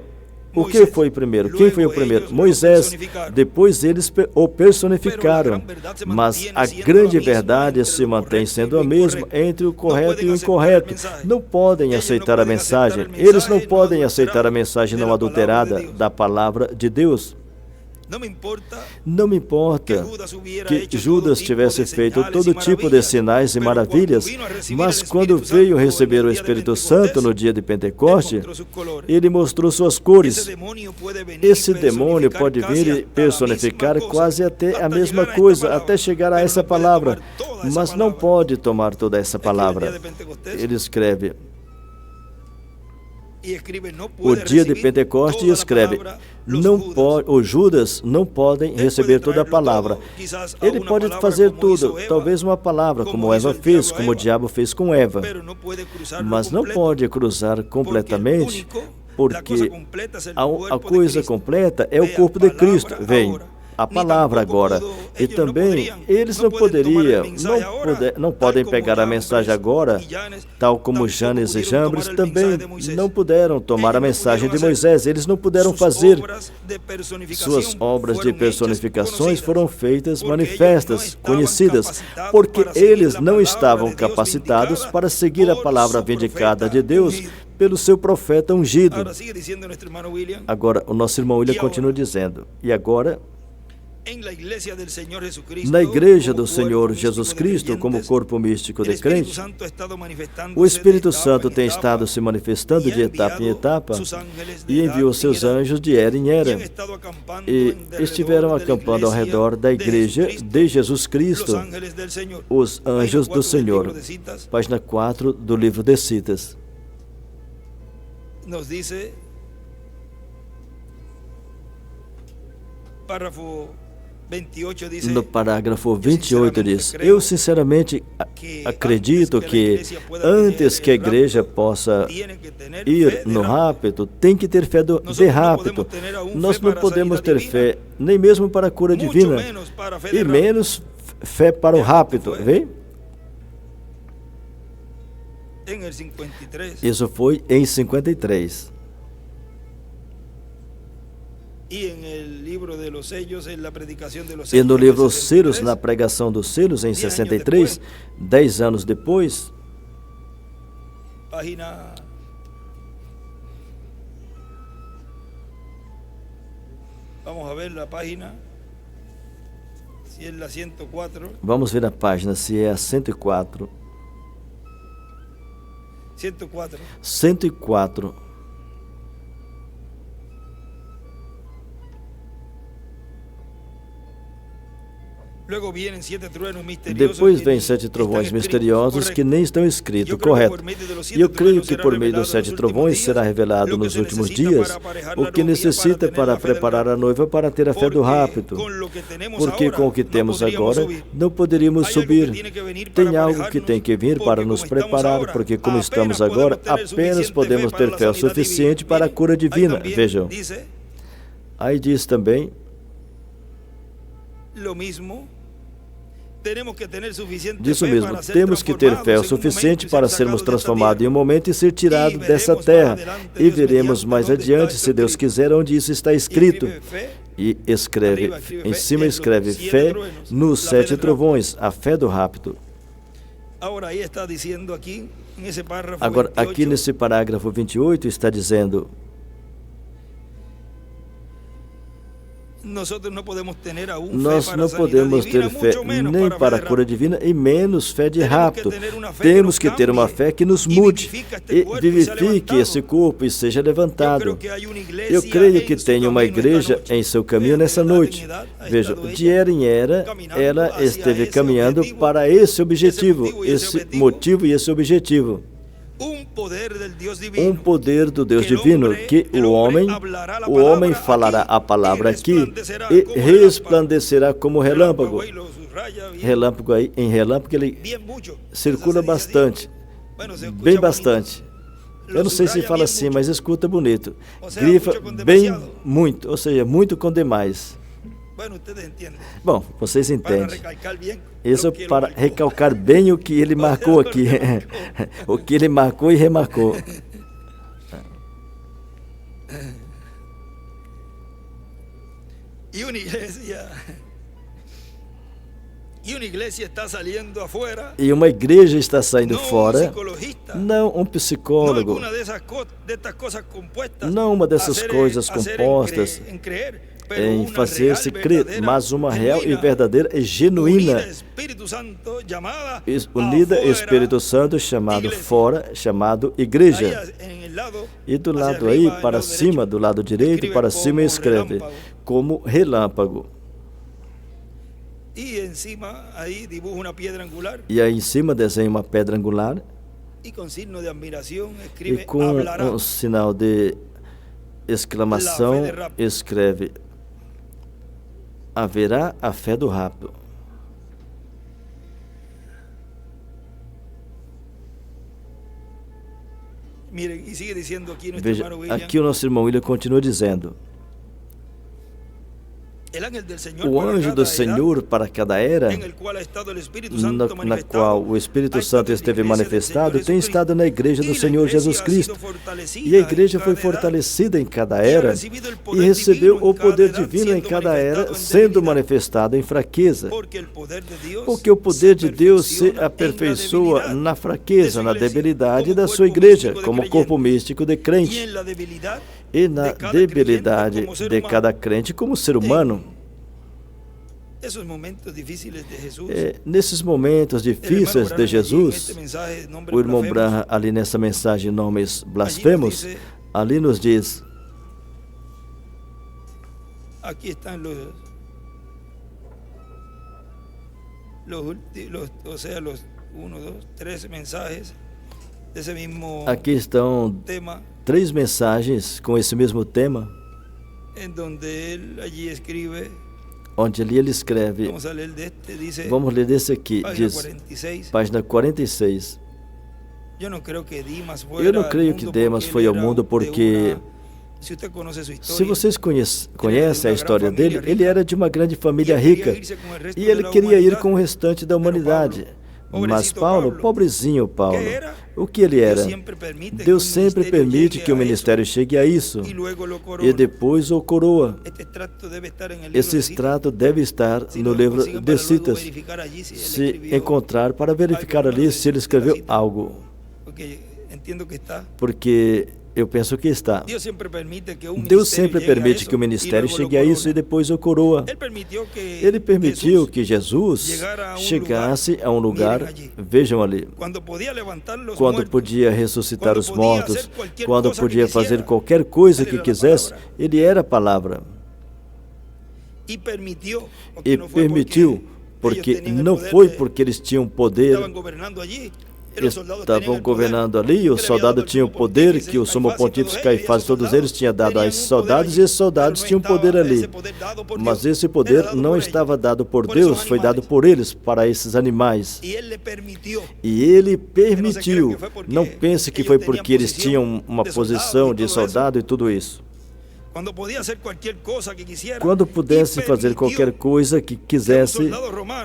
O que foi primeiro? Quem foi o primeiro? Moisés. Depois eles o personificaram. Mas a grande verdade se mantém sendo a mesma entre o correto e o incorreto. Não podem aceitar a mensagem. Eles não podem aceitar a mensagem não adulterada da palavra de Deus. Não me importa que Judas tivesse feito todo tipo de sinais e maravilhas, mas quando veio receber o Espírito Santo no dia de Pentecoste, ele mostrou suas cores. Esse demônio pode vir e personificar quase até a mesma coisa, até chegar a essa palavra, mas não pode tomar toda essa palavra. Ele escreve o dia de Pentecoste e escreve, o Judas não podem receber toda a palavra. Ele pode fazer tudo, talvez uma palavra, como Eva fez, como o diabo fez com Eva, mas não pode cruzar completamente, porque a coisa completa é o corpo de Cristo. Vem a palavra agora. E também, eles não podem pegar a mensagem agora, tal como Janes e Jambres também não puderam tomar a mensagem de Moisés. Eles não puderam fazer. Suas obras de personificações foram feitas manifestas, conhecidas, porque eles não estavam capacitados para seguir a palavra vindicada de Deus pelo seu profeta ungido. Agora, o nosso irmão William continua dizendo, e agora, na igreja do Senhor Jesus Cristo, como corpo místico de crente, o Espírito Santo tem estado se manifestando de etapa em etapa e enviou seus anjos de era em era e estiveram acampando ao redor da igreja de Jesus Cristo, os anjos do Senhor. Página 4 do livro de Citas. Nos dice, no parágrafo 28 diz, eu sinceramente acredito que antes que a igreja possa ir no rapto, tem que ter fé de rapto. Nós não podemos ter fé nem mesmo para a cura divina e menos fé para o rapto. Vem? Isso foi em 53. E no livro Os Selos, na pregação dos selos, em 63, 10 anos depois, página vamos a ver a página, se é a 104. Vamos ver a página, se é a 104. 104. 104. Depois vem 7 trovões misteriosos que nem estão escritos, correto? E eu creio que por meio dos 7 trovões será revelado nos últimos dias o que necessita para preparar a noiva para ter a fé do rapto. Porque com o que temos agora não poderíamos subir. Tem algo que tem que vir para nos preparar, porque como estamos agora, apenas podemos ter fé o suficiente para a cura divina. Vejam. Aí diz também, disso mesmo, temos que ter fé o suficiente para sermos transformados em um momento e ser tirados dessa terra. E veremos mais adiante, se Deus quiser, onde isso está escrito. E escreve, em cima escreve fé nos 7 trovões, a fé do rapto. Agora, aqui nesse parágrafo 28 está dizendo: nós não podemos ter fé nem para a cura divina e menos fé de rapto. Temos que ter uma fé que nos mude e vivifique esse corpo e seja levantado. Eu creio que tem uma igreja em seu caminho nessa noite. Veja, de era em era, ela esteve caminhando para esse objetivo, esse motivo e esse objetivo. Um poder do Deus divino, que o homem falará a palavra aqui e resplandecerá como relâmpago. Relâmpago aí, em relâmpago ele circula bastante, bem bastante. Eu não sei se fala assim, mas escuta bonito. Grifa bem muito, ou seja, muito com demais. Bom, vocês entendem. Isso para recalcar bem o que ele marcou aqui. O que ele marcou e remarcou. E uma igreja está saindo fora, não um psicólogo, não uma dessas coisas compostas em fazer-se crer, mas uma real e verdadeira e genuína, unida Espírito Santo, chamado fora, chamado igreja. E do lado aí, para cima, do lado direito, para cima escreve, como relâmpago. E aí em cima desenha uma pedra angular, e com um sinal de exclamação escreve: haverá a fé do rapto. Veja, aqui o nosso irmão William continua dizendo: o anjo do Senhor para cada era, na qual o Espírito Santo esteve manifestado, tem estado na igreja do Senhor Jesus Cristo. E a igreja foi fortalecida em cada era e recebeu o poder divino em cada era, sendo manifestado em fraqueza. Porque o poder de Deus se aperfeiçoa na fraqueza, na debilidade da sua igreja, como corpo místico de crente. E na debilidade de cada crente como ser humano. Nesses momentos difíceis de Jesus, o irmão Branham, ali nessa mensagem Nomes Blasfemos, ali nos diz: aqui estão aqui estão 3 mensagens com esse mesmo tema, onde ali ele escreve, vamos ler desse aqui, diz, página 46. Eu não creio que Demas foi ao mundo porque, se vocês conhecem a história dele, ele era de uma grande família rica e ele queria ir com o restante da humanidade. Mas Paulo, pobrezinho Paulo, o que ele era? Deus sempre permite que o ministério chegue a isso e depois o coroa. Esse extrato deve estar no livro de Citas, se encontrar, para verificar ali se ele escreveu algo. Porque eu penso que está. Deus sempre permite que o ministério chegue a isso e depois o coroa. Ele permitiu que Jesus chegasse a um lugar, vejam ali, quando podia ressuscitar os mortos, quando podia fazer qualquer coisa que quisesse, ele era a palavra. E permitiu, porque não foi porque eles tinham poder. Estavam governando ali, o soldado tinha o poder que o sumo pontífice Caifás, todos eles tinham dado aos soldados, e esses soldados tinham poder ali. Mas esse poder não estava dado por Deus, foi dado por eles, para esses animais. E ele permitiu. Não pense que foi porque eles tinham uma posição de soldado e tudo isso. Quando pudesse fazer qualquer coisa que quisesse,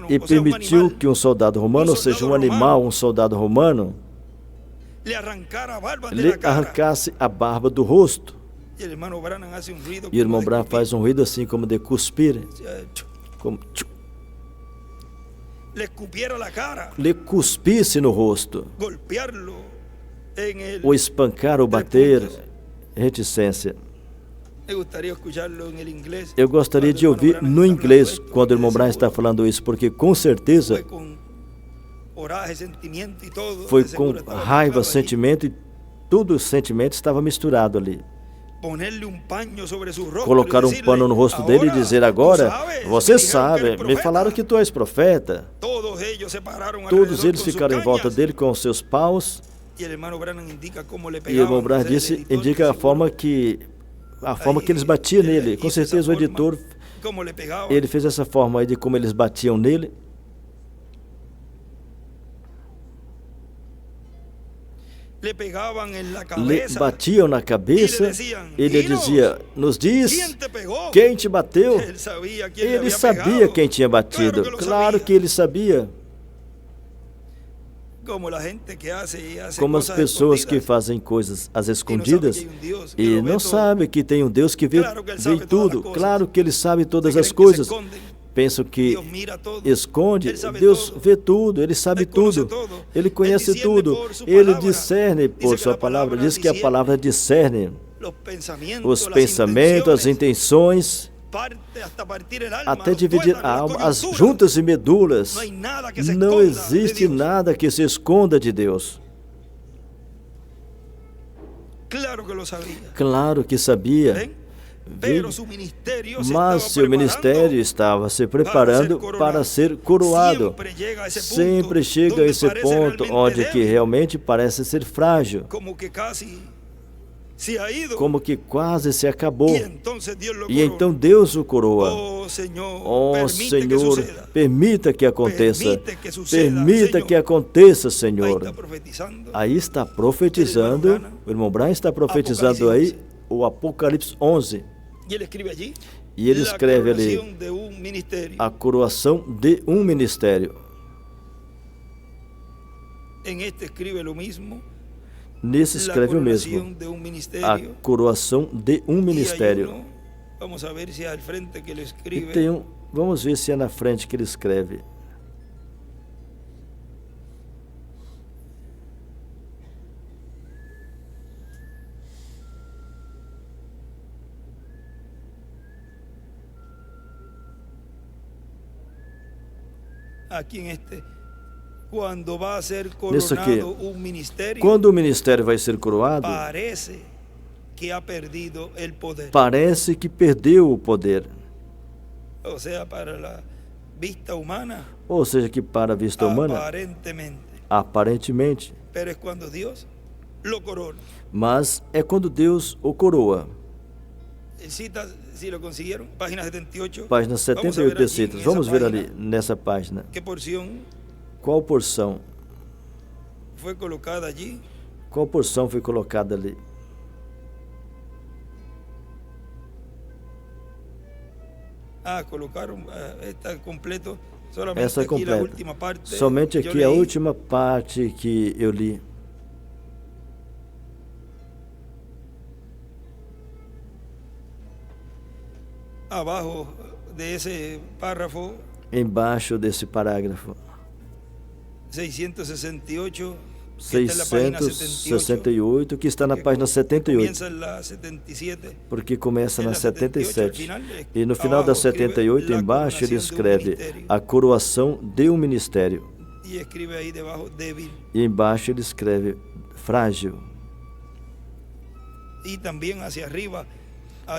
e permitiu que um soldado romano, ou seja, um animal, um soldado romano, lhe arrancasse a barba do rosto. E o irmão Branham faz um ruído assim como de cuspir, como lhe cuspisse no rosto, ou espancar ou bater, reticência. Eu gostaria de ouvir no inglês quando o irmão Branham está falando isso, porque com certeza foi com raiva, sentimento, e tudo o sentimento estava misturado ali. Colocar um pano no rosto dele e dizer: agora, você sabe, me falaram que tu és profeta. Todos eles ficaram em volta dele com os seus paus, e o irmão Branham indica a forma que eles batiam nele. Com certeza o editor, ele fez essa forma aí de como eles batiam nele. Lhe batiam na cabeça. Ele dizia: nos diz quem te bateu. Ele sabia quem tinha batido. Claro que ele sabia. Como as pessoas que fazem coisas às escondidas e não sabem que tem um Deus que vê tudo. Claro que ele sabe todas as coisas. Pensam que esconde. Deus vê tudo, ele sabe tudo, ele conhece tudo, ele discerne por sua palavra. Diz que a palavra discerne os pensamentos, as intenções, até dividir a alma, as juntas e medulas. Não existe nada que se esconda de Deus. Claro que sabia. Mas seu ministério estava se preparando para ser coroado. Sempre chega a esse ponto onde que realmente parece ser frágil, como que quase se acabou. E então Deus o coroa. Oh Senhor, permita que aconteça. Permita que aconteça, Senhor. Aí está profetizando, o irmão Branham está profetizando aí o Apocalipse 11. E ele escreve ali a coroação de um ministério. Nesse escreve o mesmo, a coroação de um ministério. E tem vamos ver se é na frente que ele escreve. Nisso aqui, quando o ministério vai ser coroado, parece que perdeu o poder. Ou seja, que para a vista humana, aparentemente. Mas é quando Deus o coroa. Página 78 de Citas. Vamos ver ali nessa página. Qual porção? Qual porção foi colocada ali? Colocaram, está completo, essa completa. Somente aqui a última parte que eu li. Embaixo desse parágrafo, 668, que está na página 78, porque começa na 77. E no final da 78, embaixo, ele escreve a coroação de um ministério. E embaixo ele escreve frágil.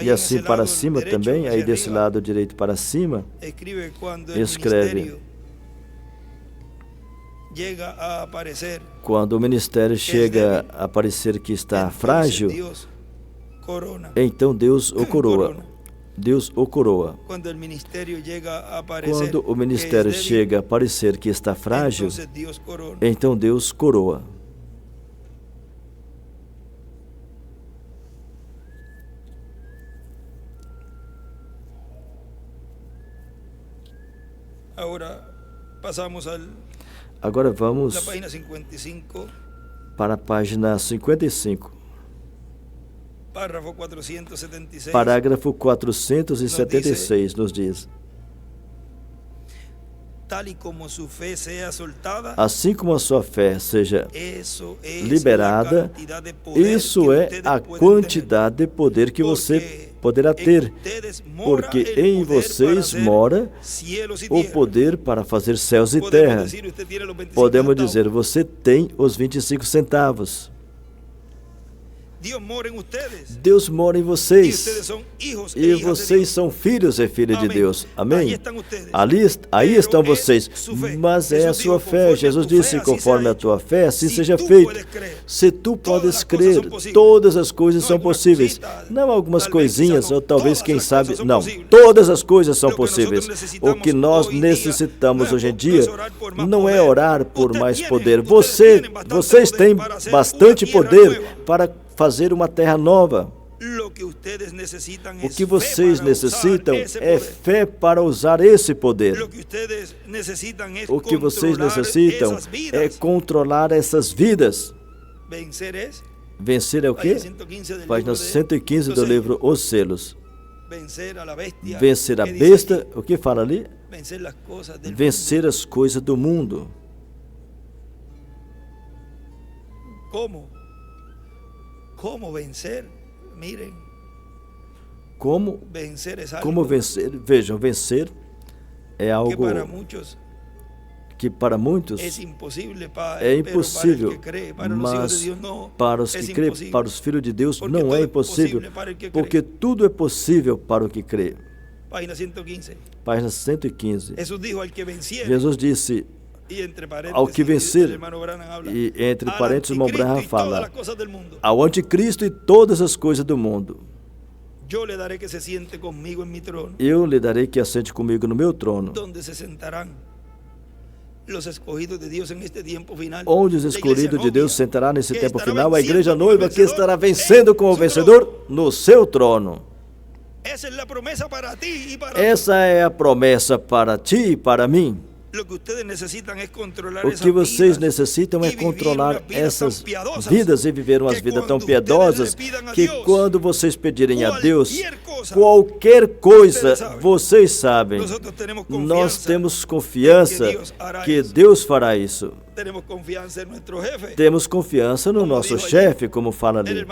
E assim para cima também, aí desse lado direito para cima, escreve: quando o ministério chega a aparecer que está frágil, então Deus o coroa. Deus o coroa. Quando o ministério chega a parecer que está frágil, então Deus coroa. Agora vamos para a página 55. Parágrafo 476 nos diz: assim como a sua fé seja liberada, isso é a quantidade de poder que você poderá ter, porque em vocês mora o poder para fazer céus e terra. Podemos dizer, você tem os 25 centavos. Deus mora em vocês, e vocês são filhos e filhas de Deus. Amém? Aí estão vocês, mas é a sua fé. Jesus disse, conforme a tua fé, assim seja feito. Se tu podes crer, todas as coisas são possíveis. Não algumas coisinhas, ou talvez, quem sabe, não. Todas as coisas são possíveis. O que nós necessitamos hoje em dia não é orar por mais poder. Vocês têm bastante poder para fazer uma terra nova. O que vocês necessitam é fé para usar esse poder. O que vocês necessitam é controlar essas vidas. Vencer é o quê? Página 115 do livro Os Selos. Vencer a besta, o que fala ali? Vencer as coisas do mundo. Como vencer? Mirem. Como vencer? Vejam, vencer é algo que para muitos é impossível, mas para os que creem, para os filhos de Deus, não é impossível, porque tudo é possível para o que crê. Página 115. Jesus disse: ao que vencer, e entre parênteses o irmão Branham fala, ao anticristo e todas as coisas do mundo, eu lhe darei que assente comigo no meu trono, onde os escolhidos de Deus sentará nesse tempo final, a igreja noiva que estará vencendo como vencedor no seu trono. Essa é a promessa para ti e para mim. O que vocês necessitam é controlar essas vidas e viver umas vidas tão piedosas que quando vocês pedirem a Deus qualquer coisa, vocês sabem, nós temos confiança que Deus fará isso. Temos confiança no nosso chefe, como fala ali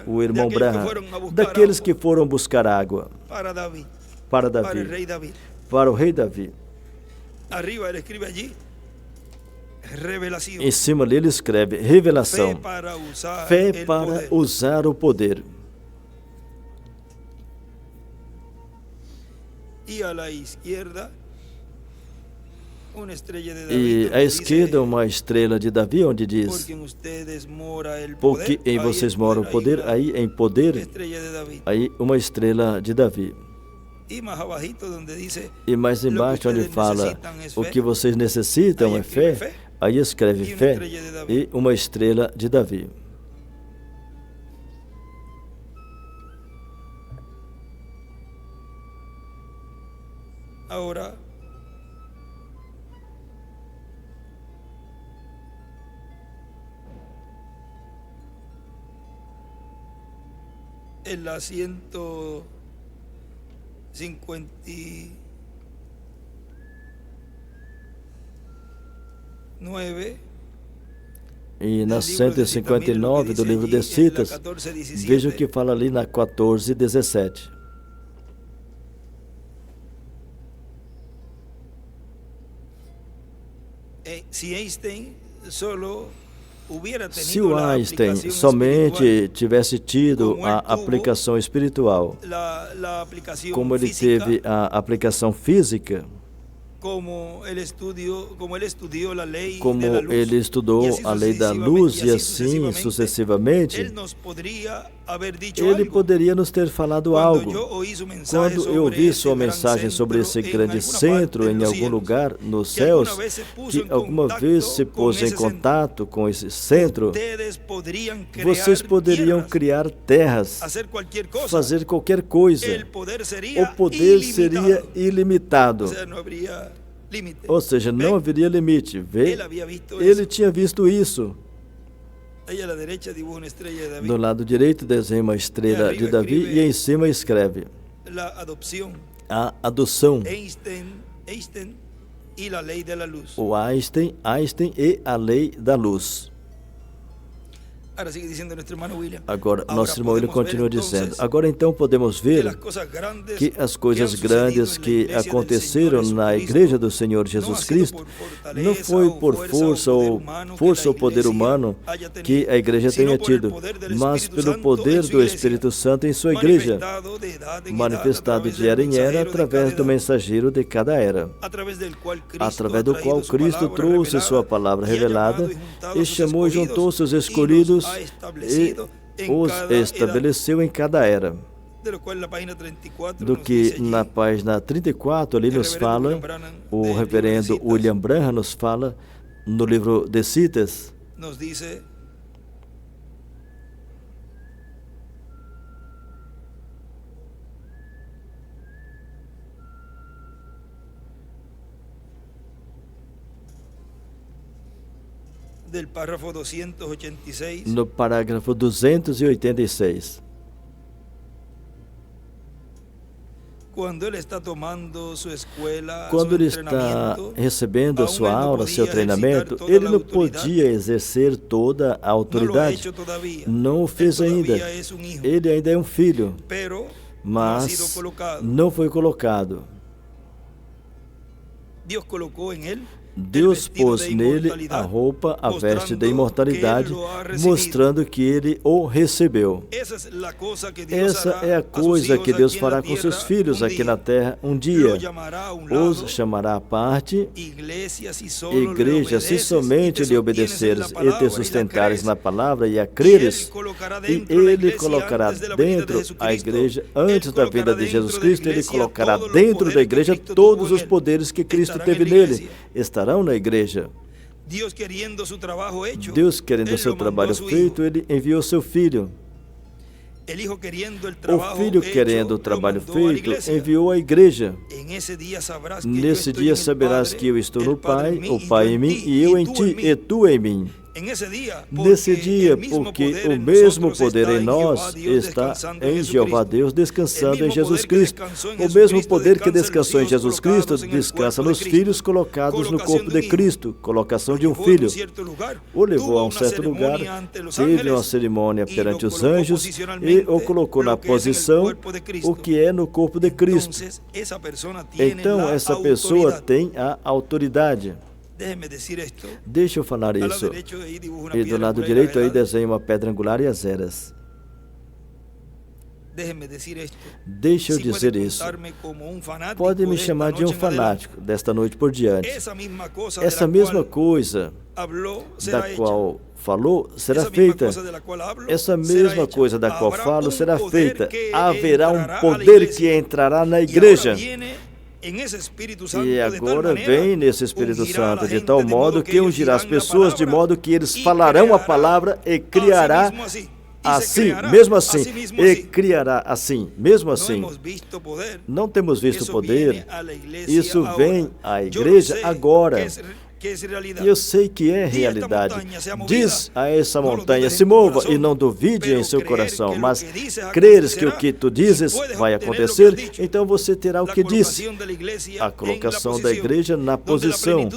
o irmão Branham, daqueles que foram buscar água para Davi, para o rei Davi. Em cima dele escreve revelação, fé para usar o poder. E à esquerda uma estrela de Davi, onde diz, porque em vocês mora o poder, aí em poder, aí uma estrela de Davi. E mais embaixo, onde fala o que vocês necessitam é fé, aí escreve fé e uma estrela de Davi. en la 159 e na 159 do livro de Citas, veja o que fala ali na 14:17. Se o Einstein somente tivesse tido a aplicação espiritual, como ele teve a aplicação física, como ele estudou a lei da luz e assim sucessivamente, ele poderia nos ter falado algo. Quando eu ouvi sua mensagem sobre esse grande centro em algum lugar nos céus, que alguma vez se pôs em contato com esse centro, vocês poderiam criar terras, fazer qualquer coisa. O poder seria ilimitado. Ou seja, não haveria limite. Vê? Ele tinha visto isso. Do lado direito desenha uma estrela de Davi e em cima escreve a adoção. O Einstein e a lei da luz. Agora, nosso irmão William continua dizendo, agora então podemos ver que as coisas grandes que aconteceram na Igreja do Senhor Jesus Cristo não foi por força ou poder humano que a Igreja tenha tido, mas pelo poder do Espírito Santo em sua Igreja, manifestado de era em era através do mensageiro de cada era, através do qual Cristo trouxe sua palavra revelada e chamou e juntou seus escolhidos e os estabeleceu em cada era. Do que na página 34 ali nos fala, o reverendo William Branham nos fala no livro de Citas, no parágrafo 286. Quando ele está recebendo a sua aula, seu treinamento, ele não podia exercer toda a autoridade. Não o fez ainda. Ele ainda é um filho, mas não foi colocado. Deus pôs nele a roupa, a veste da imortalidade, mostrando que ele o recebeu. Essa é a coisa que Deus fará com seus filhos aqui na terra um dia. Os chamará à parte, igreja, se somente lhe obedeceres e te sustentares na palavra e a creres, e ele colocará dentro a igreja, antes da vinda de Jesus Cristo, ele colocará dentro da igreja todos os poderes que Cristo teve nele. Estarão na igreja. Deus querendo seu trabalho feito, ele enviou seu filho. O filho querendo o trabalho feito, enviou a igreja. Nesse dia saberás que eu estou no Pai, o Pai em mim e eu em ti, e tu em mim. Nesse dia, porque o mesmo poder em nós está em Jeová Deus, descansando em Jesus Cristo. O mesmo poder que descansou em Jesus Cristo descansa nos filhos colocados no corpo de Cristo. Colocação de um filho. O levou a um certo lugar, teve uma cerimônia perante os anjos e o colocou na posição, o que é no corpo de Cristo. Então, essa pessoa tem a autoridade. Deixa eu falar isso. E do lado direito aí desenha uma pedra angular e as eras. Deixa eu dizer isso. Pode me chamar de um fanático desta noite por diante. Essa mesma coisa da qual falou será feita. Essa mesma coisa da qual falo será feita. Haverá um poder que entrará na igreja. E agora vem nesse Espírito Santo de tal modo que ungirá as pessoas de modo que eles falarão a palavra e criará assim, mesmo assim, e criará assim, mesmo assim. Não temos visto poder. Isso vem à igreja agora. E eu sei que é realidade. Diz a essa montanha, se mova, e não duvide em seu coração, mas creres que o que tu dizes vai acontecer, então você terá o que disse. A colocação da igreja na posição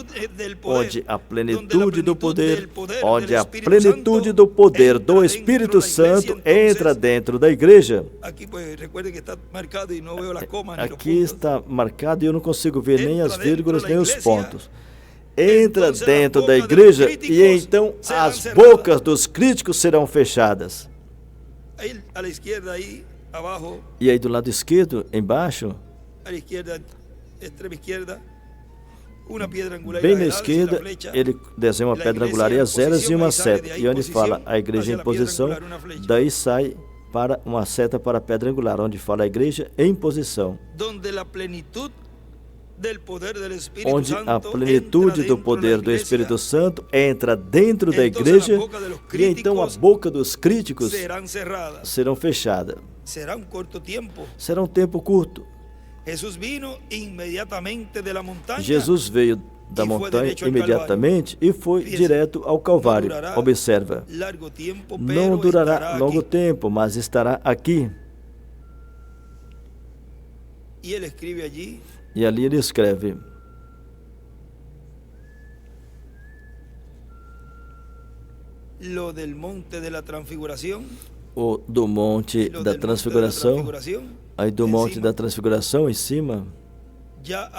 onde a plenitude do poder, onde a plenitude do poder do Espírito Santo entra dentro da igreja. Aqui está marcado e eu não consigo ver nem as vírgulas nem os pontos. Entra dentro da igreja e então as bocas dos críticos serão fechadas. E aí do lado esquerdo, embaixo, bem na esquerda, ele desenha uma pedra angular e as eras e uma seta. E onde fala a igreja em posição, daí sai para uma seta para a pedra angular, onde fala a igreja em posição. Onde a plenitude do poder do Espírito Santo entra dentro da igreja e então a boca dos críticos serão fechadas. Será um tempo curto. Jesus veio da montanha imediatamente e foi direto ao Calvário. Observa, não durará longo tempo, mas estará aqui. E ali ele escreve: o do Monte da Transfiguração, aí do Monte da Transfiguração em cima, já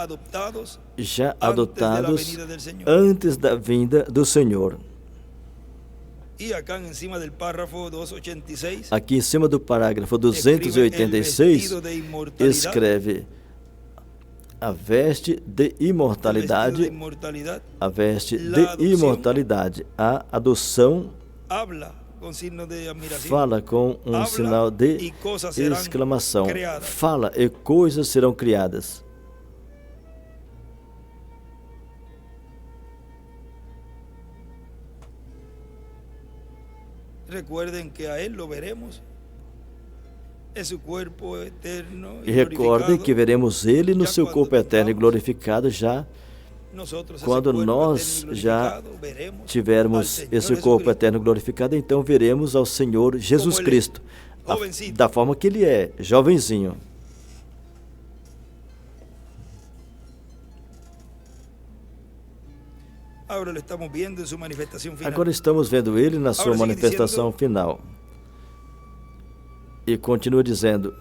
adotados antes da vinda do Senhor. Aqui em cima do parágrafo 286, escreve: a veste de imortalidade, a veste de imortalidade, a adoção, fala com um sinal de exclamação, fala e coisas serão criadas. Recordem que a ele lo veremos. E recordem que veremos ele no seu corpo eterno e glorificado já quando nós já tivermos esse corpo eterno glorificado, então veremos ao Senhor Jesus Cristo da forma que ele é, jovenzinho. Agora estamos vendo ele na sua manifestação final. E continua dizendo: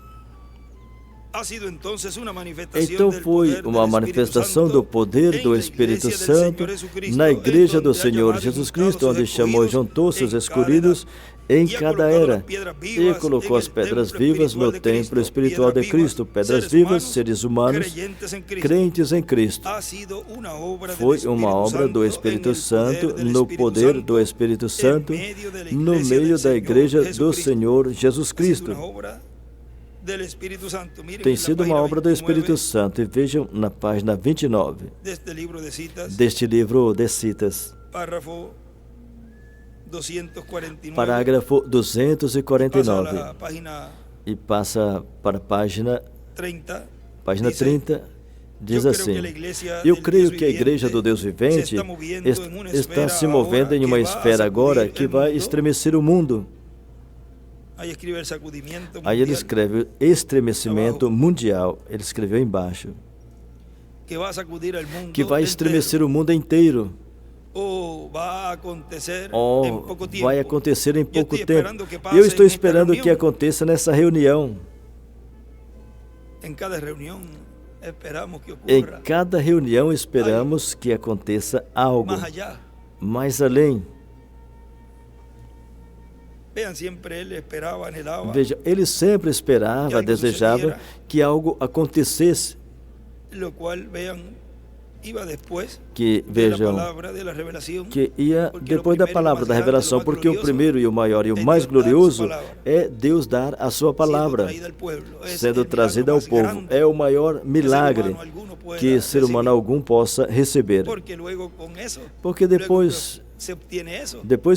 então foi uma manifestação do poder do Espírito Santo na igreja do Senhor Jesus Cristo, onde chamou e juntou seus escolhidos em cada era e colocou as pedras vivas no templo espiritual de Cristo, pedras vivas, seres humanos, crentes em Cristo. Foi uma obra do Espírito Santo, no poder do Espírito Santo, no meio da igreja do Senhor Jesus Cristo. Tem sido uma obra do Espírito Santo. E vejam na página 29 deste livro de citas. Parágrafo 249. E passa para a página 30. Diz assim: eu creio que a igreja do Deus vivente está se movendo em uma esfera agora que vai estremecer o mundo. Aí ele escreve estremecimento mundial. Ele escreveu embaixo que vai estremecer o mundo inteiro. Vai acontecer em pouco tempo. E eu estou esperando que aconteça nessa reunião. Em cada reunião esperamos que aconteça algo mais além. Veja, ele sempre esperava, desejava que algo acontecesse. Que vejam, que ia depois da palavra da revelação, porque o primeiro e o maior e o mais glorioso é Deus dar a sua palavra sendo trazida ao povo. É o maior milagre que ser humano algum possa receber, porque depois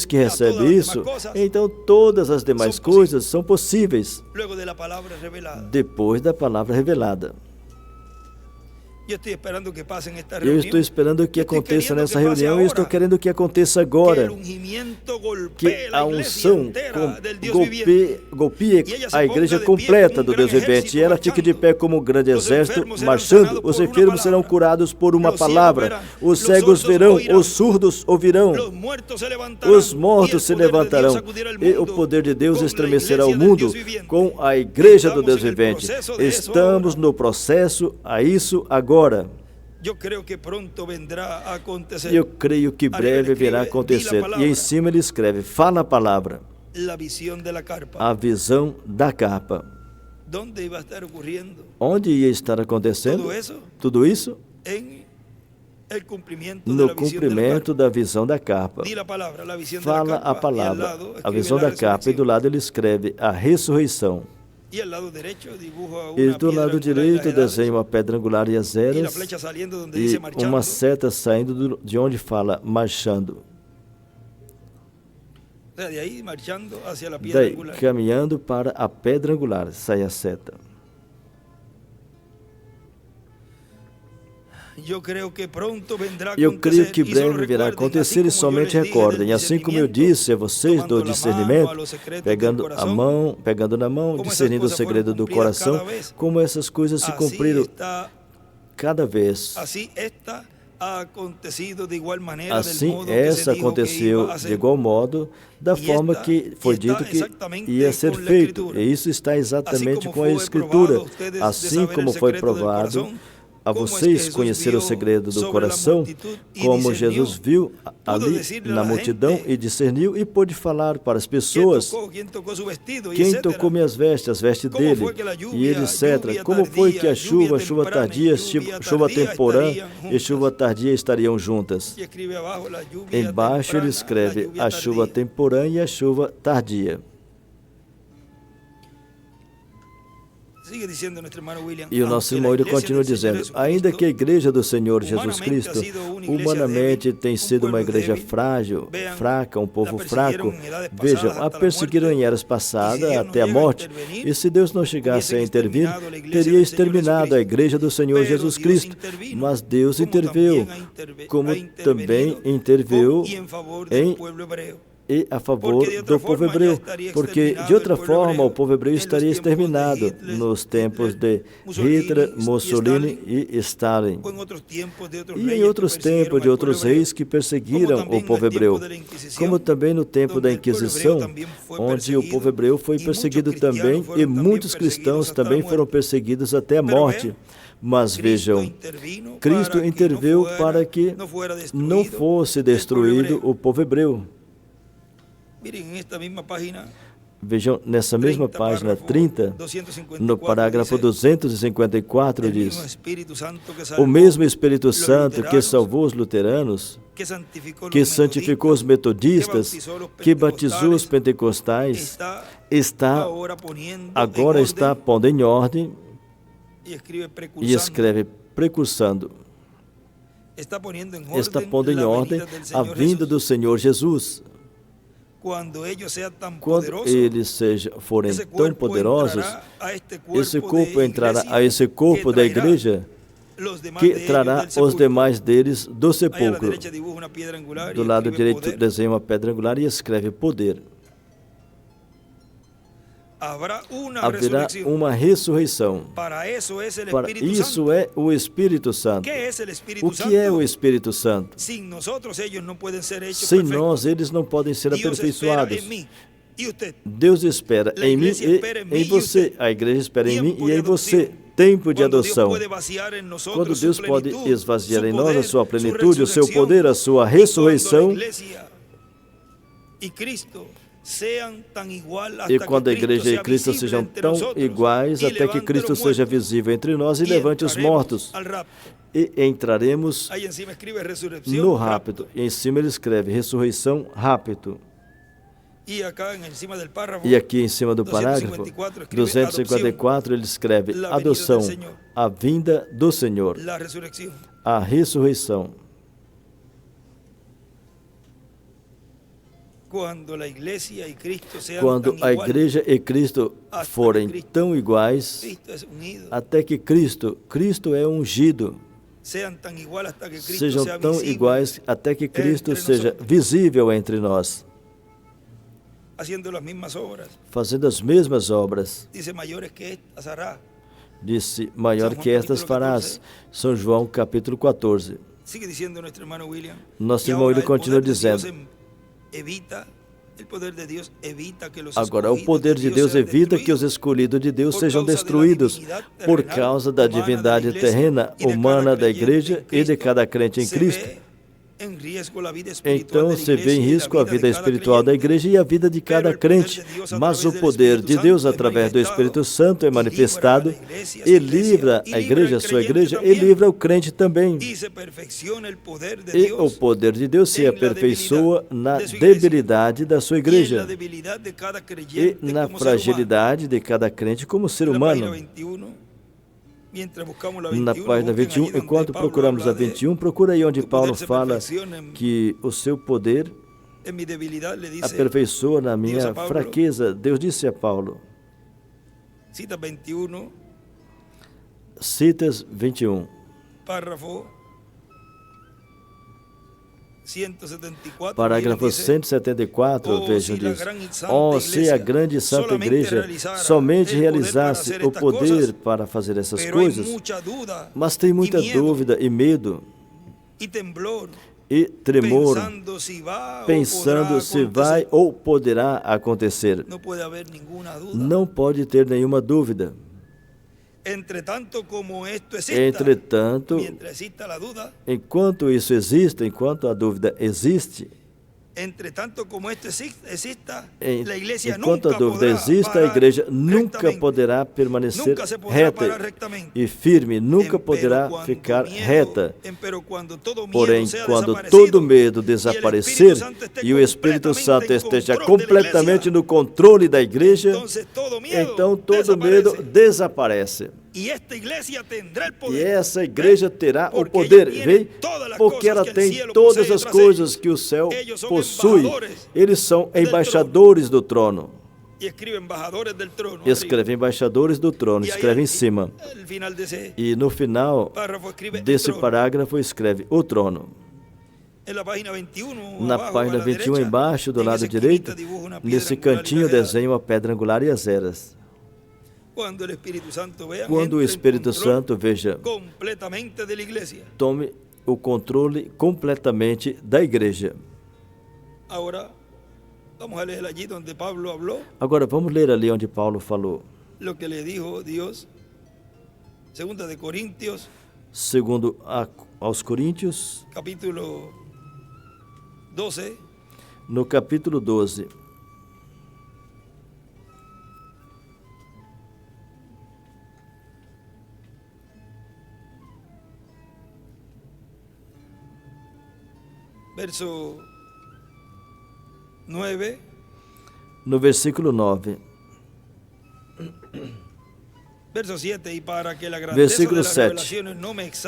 que recebe isso, então todas as demais coisas são possíveis depois da palavra revelada. Eu estou esperando que aconteça nessa reunião e estou querendo que aconteça agora. Que a unção golpeie a igreja completa do Deus vivente. E ela fique de pé como um grande exército, marchando. Os enfermos serão curados por uma palavra. Os cegos verão, os surdos ouvirão. Os mortos se levantarão. E o poder de Deus estremecerá o mundo com a igreja do Deus vivente. Estamos no processo a isso agora. Eu creio que breve virá acontecer. E em cima ele escreve, fala a palavra. A visão da capa. Onde ia estar acontecendo? Tudo isso? No cumprimento da visão da capa. Fala a palavra, a visão da capa, e do lado ele escreve a ressurreição. E do lado direito desenha uma pedra angular e as eras, e uma seta saindo de onde fala marchando. Daí, caminhando para a pedra angular, sai a seta. Eu creio que breve virá acontecer e somente recordem. Assim como eu disse a vocês do discernimento, pegando na mão, discernindo o segredo do coração, como essas coisas se cumpriram cada vez. Assim, essa aconteceu de igual modo, da forma que foi dito que ia ser feito. E isso está exatamente com a Escritura. Assim como foi provado a vocês conhecer o segredo do coração, como Jesus viu ali na multidão e discerniu e pôde falar para as pessoas. Quem tocou minhas vestes, as vestes dele, e etc. Como foi que a chuva tardia, chuva temporã e chuva tardia estariam juntas? Embaixo ele escreve a chuva temporã e a chuva tardia. E o nosso irmão ele continua dizendo, ainda que a igreja do Senhor Jesus Cristo humanamente tem sido uma igreja frágil, fraca, um povo fraco, vejam, a perseguiram em eras passadas até a morte, e se Deus não chegasse a intervir, teria exterminado a igreja do Senhor Jesus Cristo, mas Deus interveio, como também interveio a favor do povo hebreu, porque de outra forma o povo hebreu estaria exterminado nos tempos de Hitler, Mussolini e Stalin, e em outros tempos de outros reis que perseguiram o povo hebreu, como também no tempo da Inquisição, onde o povo hebreu foi perseguido também, e muitos cristãos também foram perseguidos até a morte. Mas vejam, Cristo interveio para que não fosse destruído o povo hebreu. Vejam, nessa mesma página 30, no parágrafo 254, diz: o mesmo Espírito Santo que salvou os luteranos, que santificou os metodistas, que batizou os pentecostais, agora está pondo em ordem, e escreve precursando, está pondo em ordem a vinda do Senhor Jesus. Quando eles forem tão poderosos, esse corpo entrará a esse corpo da igreja, que trará os demais deles do sepulcro. Do lado direito desenha uma pedra angular e escreve poder. Haverá uma ressurreição. Para isso é o Espírito Santo. O que é o Espírito Santo? Sem nós, eles não podem ser aperfeiçoados. Deus espera em mim e em você. A igreja espera em mim e em você. Tempo de adoção. Quando Deus pode esvaziar em nós a sua plenitude, o seu poder, a sua ressurreição, e quando a igreja e Cristo sejam tão iguais, até que Cristo seja visível entre nós e levante os mortos, e entraremos no rápido. E em cima ele escreve ressurreição rápido. E aqui em cima do parágrafo 254 ele escreve adoção, a vinda do Senhor, a ressurreição. Quando a igreja e Cristo forem tão iguais, até que Cristo é ungido. sejam tão iguais até que Cristo seja visível entre nós, fazendo as mesmas obras. Disse, maior que estas farás. São João capítulo 14. Nosso irmão William continua dizendo, agora, o poder de Deus evita que os escolhidos de Deus sejam destruídos por causa da divindade terrena, humana da igreja e de cada crente em Cristo. Então se vê em risco a vida espiritual da igreja e a vida de cada crente, mas o poder de Deus através do Espírito Santo é manifestado e livra a igreja, a sua igreja, e livra o crente também. E o poder de Deus se aperfeiçoa na debilidade da sua igreja e na fragilidade de cada crente como ser humano. Na página 21, enquanto procuramos a 21, procura aí onde Paulo fala que o seu poder aperfeiçoa na minha fraqueza. Deus disse a Paulo. Citas 21. Parágrafo 174, vejam, diz: oh, se a grande e santa igreja somente realizasse o poder para fazer essas coisas, mas tem muita dúvida e medo e tremor, pensando se vai ou poderá acontecer. Não pode ter nenhuma dúvida. Entretanto, enquanto isso existe, enquanto a dúvida existe, enquanto a dúvida existe, a igreja nunca poderá permanecer reta e firme, nunca poderá ficar reta. Porém, quando todo medo desaparecer e o Espírito Santo esteja completamente no controle da igreja, então todo medo desaparece. E essa igreja terá o poder, vem? Porque ela tem todas as coisas que o céu possui. Eles são embaixadores do trono. Escreve embaixadores do trono, escreve em cima. E no final desse parágrafo escreve o trono. Na página 21, embaixo, do lado direito, nesse cantinho desenha uma pedra angular e as eras. Quando o Espírito Santo veja, tome o controle completamente da igreja. Agora vamos ler ali onde Paulo falou. Segundo aos Coríntios, capítulo 12. No capítulo 12. Verso 9. No versículo 9. Versículo 7.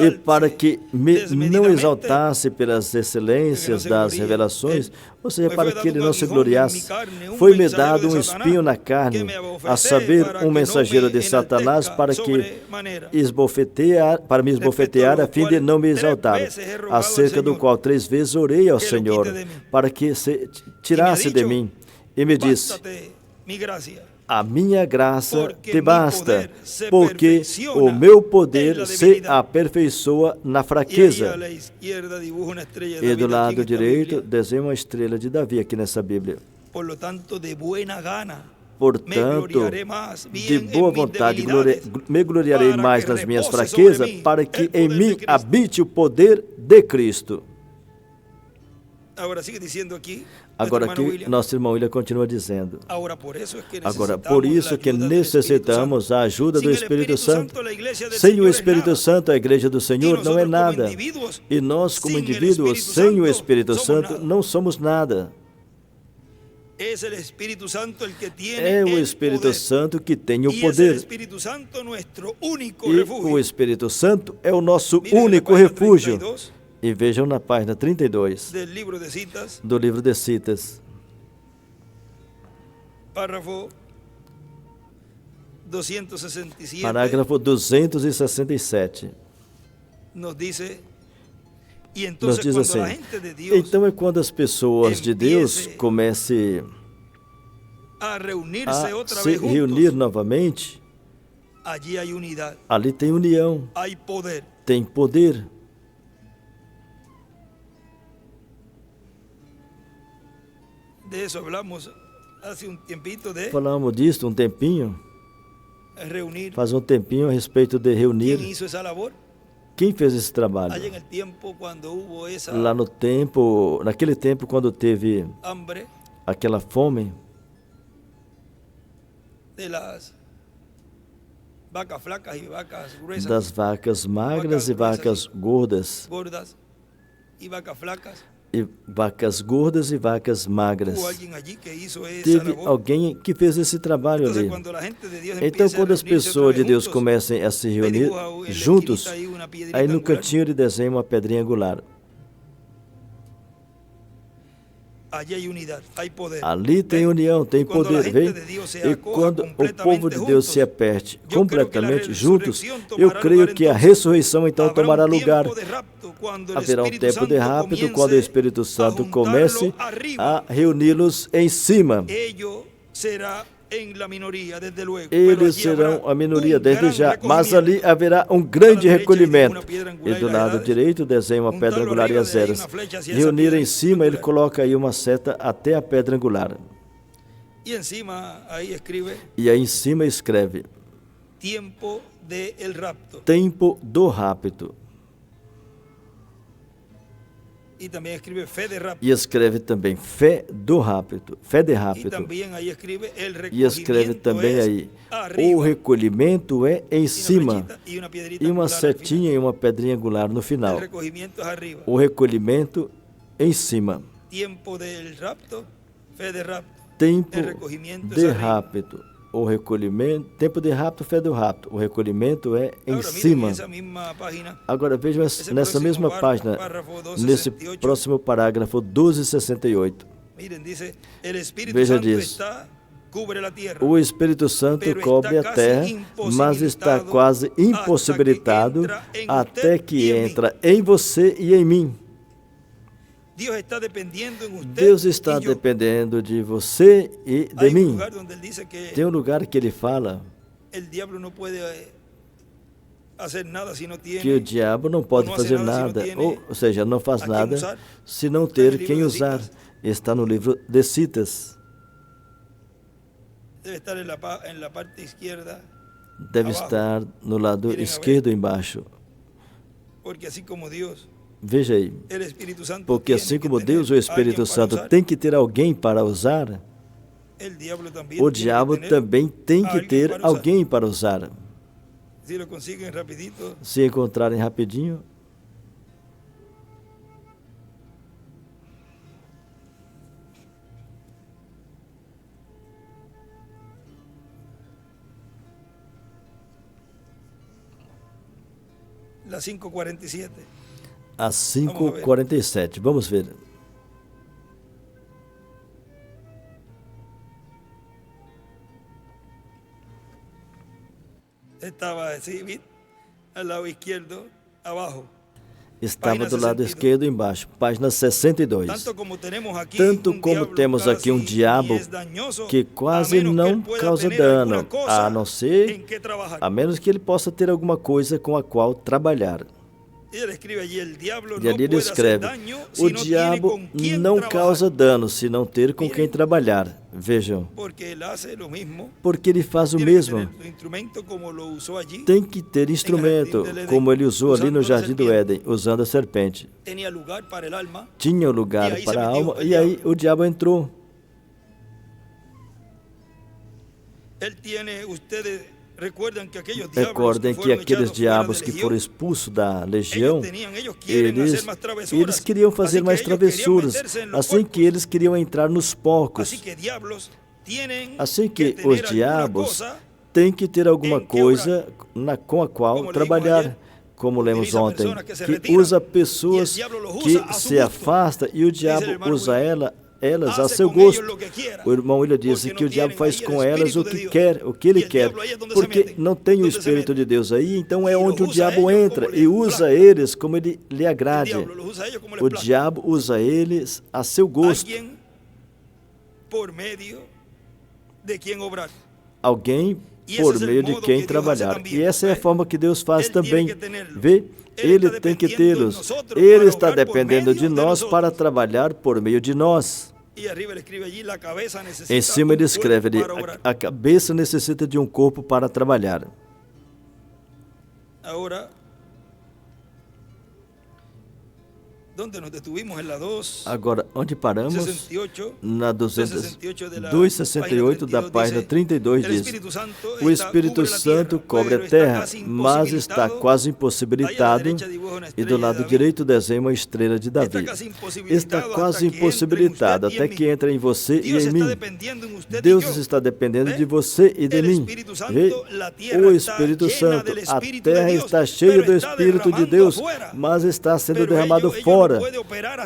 E para que me não exaltasse pelas excelências das revelações, ou seja, para que ele não se gloriasse, foi-me dado um espinho na carne, a saber, um mensageiro de Satanás, para me esbofetear, a fim de não me exaltar, acerca do qual 3 vezes orei ao Senhor, para que se tirasse de mim. E me disse: a minha graça te basta, porque o meu poder se aperfeiçoa na fraqueza. E do lado direito, desenha uma estrela de Davi aqui nessa Bíblia. Portanto, de boa vontade, me gloriarei mais nas minhas fraquezas, para que em mim habite o poder de Cristo. Agora aqui, nosso irmão William continua dizendo. Agora, por isso que necessitamos a ajuda do Espírito Santo. Sem o Espírito Santo, a igreja do Senhor não é nada. E nós, como indivíduos, sem o Espírito Santo, não somos nada. É o Espírito Santo que tem o poder. E o Espírito Santo é o nosso único refúgio. E vejam na página 32 do livro de Citas. Parágrafo 267. nos diz assim, então é quando as pessoas de Deus comecem a se reunir novamente, ali tem união, tem poder. Falamos disso um tempinho, faz um tempinho a respeito de reunir. Quem fez esse trabalho? Lá no tempo, naquele tempo quando teve aquela fome das vacas magras e vacas gordas, e vacas gordas e vacas magras. Teve alguém que fez esse trabalho ali. Então, quando as pessoas de Deus começam a se reunir juntos, aí no cantinho ele desenha uma pedrinha angular. Ali tem união, tem poder, vem? E quando o povo de Deus se aperte completamente juntos, eu creio que a ressurreição então tomará lugar. Haverá um tempo de rápido quando o Espírito Santo comece a reuni-los em cima. Eles serão a minoria desde já, mas ali haverá um grande recolhimento. E do lado direito desenha uma pedra angular e as eras. Reunir em cima, ele coloca aí uma seta até a pedra angular. E aí em cima escreve: tempo do rapto. E escreve também fé do rapto, fé de rapto. E escreve também aí, o recolhimento é em cima, e uma setinha e uma pedrinha angular no final. O recolhimento em cima. Tempo de rapto. O recolhimento, tempo de rapto, fé do rapto. O recolhimento é em cima. Agora vejam nessa mesma página, nesse próximo parágrafo 1268. Veja diz: o Espírito Santo cobre a terra, mas está quase impossibilitado até que entra em você e em mim. Deus está dependendo de você e de mim. Tem um lugar que ele fala que o diabo não pode fazer nada, ou seja, não faz nada se não ter quem usar. Está no livro de Citas. Deve estar no lado esquerdo embaixo. Veja aí, porque assim como Deus, o Espírito Santo, tem que ter alguém para usar, o diabo também tem que ter alguém para usar. Se encontrarem rapidinho. Las 5:47. Às 5h47. Vamos ver. Estava assim, ao lado esquerdo, abaixo. Estava do lado esquerdo embaixo, página 62. Tanto como temos aqui um diabo que quase não causa dano, a menos que ele possa ter alguma coisa com a qual trabalhar. E ali ele escreve: o diabo não causa dano se não ter com quem trabalhar. Vejam, porque ele faz o mesmo. Tem que ter instrumento, como ele usou ali no Jardim do Éden, usando a serpente. Tinha lugar para a alma, e aí o diabo entrou. Recordem que aqueles diabos que foram expulsos da legião, eles queriam fazer mais travessuras, assim que eles queriam entrar nos porcos. Assim que os diabos têm que ter alguma coisa com a qual trabalhar. Como lemos ontem, que usa pessoas que se afastam e o diabo usa ela elas a seu gosto. O irmão William disse que o diabo faz com elas o que quer, o que ele quer, porque não tem o Espírito de Deus aí, então é onde o diabo entra e usa eles como ele lhe agrade. O diabo usa eles a seu gosto. Alguém por meio de quem trabalhar. E essa é a forma que Deus faz também. Vê? Ele tem que tê-los. Ele está dependendo de nós para trabalhar por meio de nós. Em cima ele escreve, a cabeça necessita de um corpo para trabalhar. Agora, onde paramos? Na 268 da página 32 diz: o Espírito Santo cobre a terra, mas está quase impossibilitado, e do lado direito desenha uma estrela de Davi. Está quase impossibilitado até que entre em você e em mim. Deus está dependendo de você e de mim. O Espírito Santo, a terra está cheia do Espírito de Deus, mas está sendo derramado fora.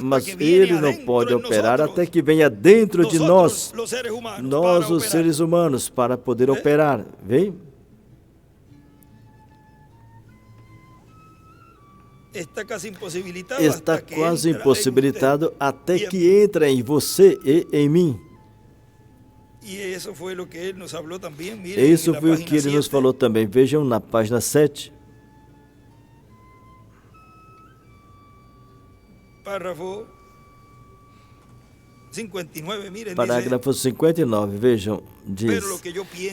Mas ele não pode operar até que venha dentro de nós, os seres humanos, para poder operar. Vem? Está quase impossibilitado até que entre em você e em mim. Isso foi o que ele nos falou também. Vejam na página 7. Parágrafo 59, vejam, diz: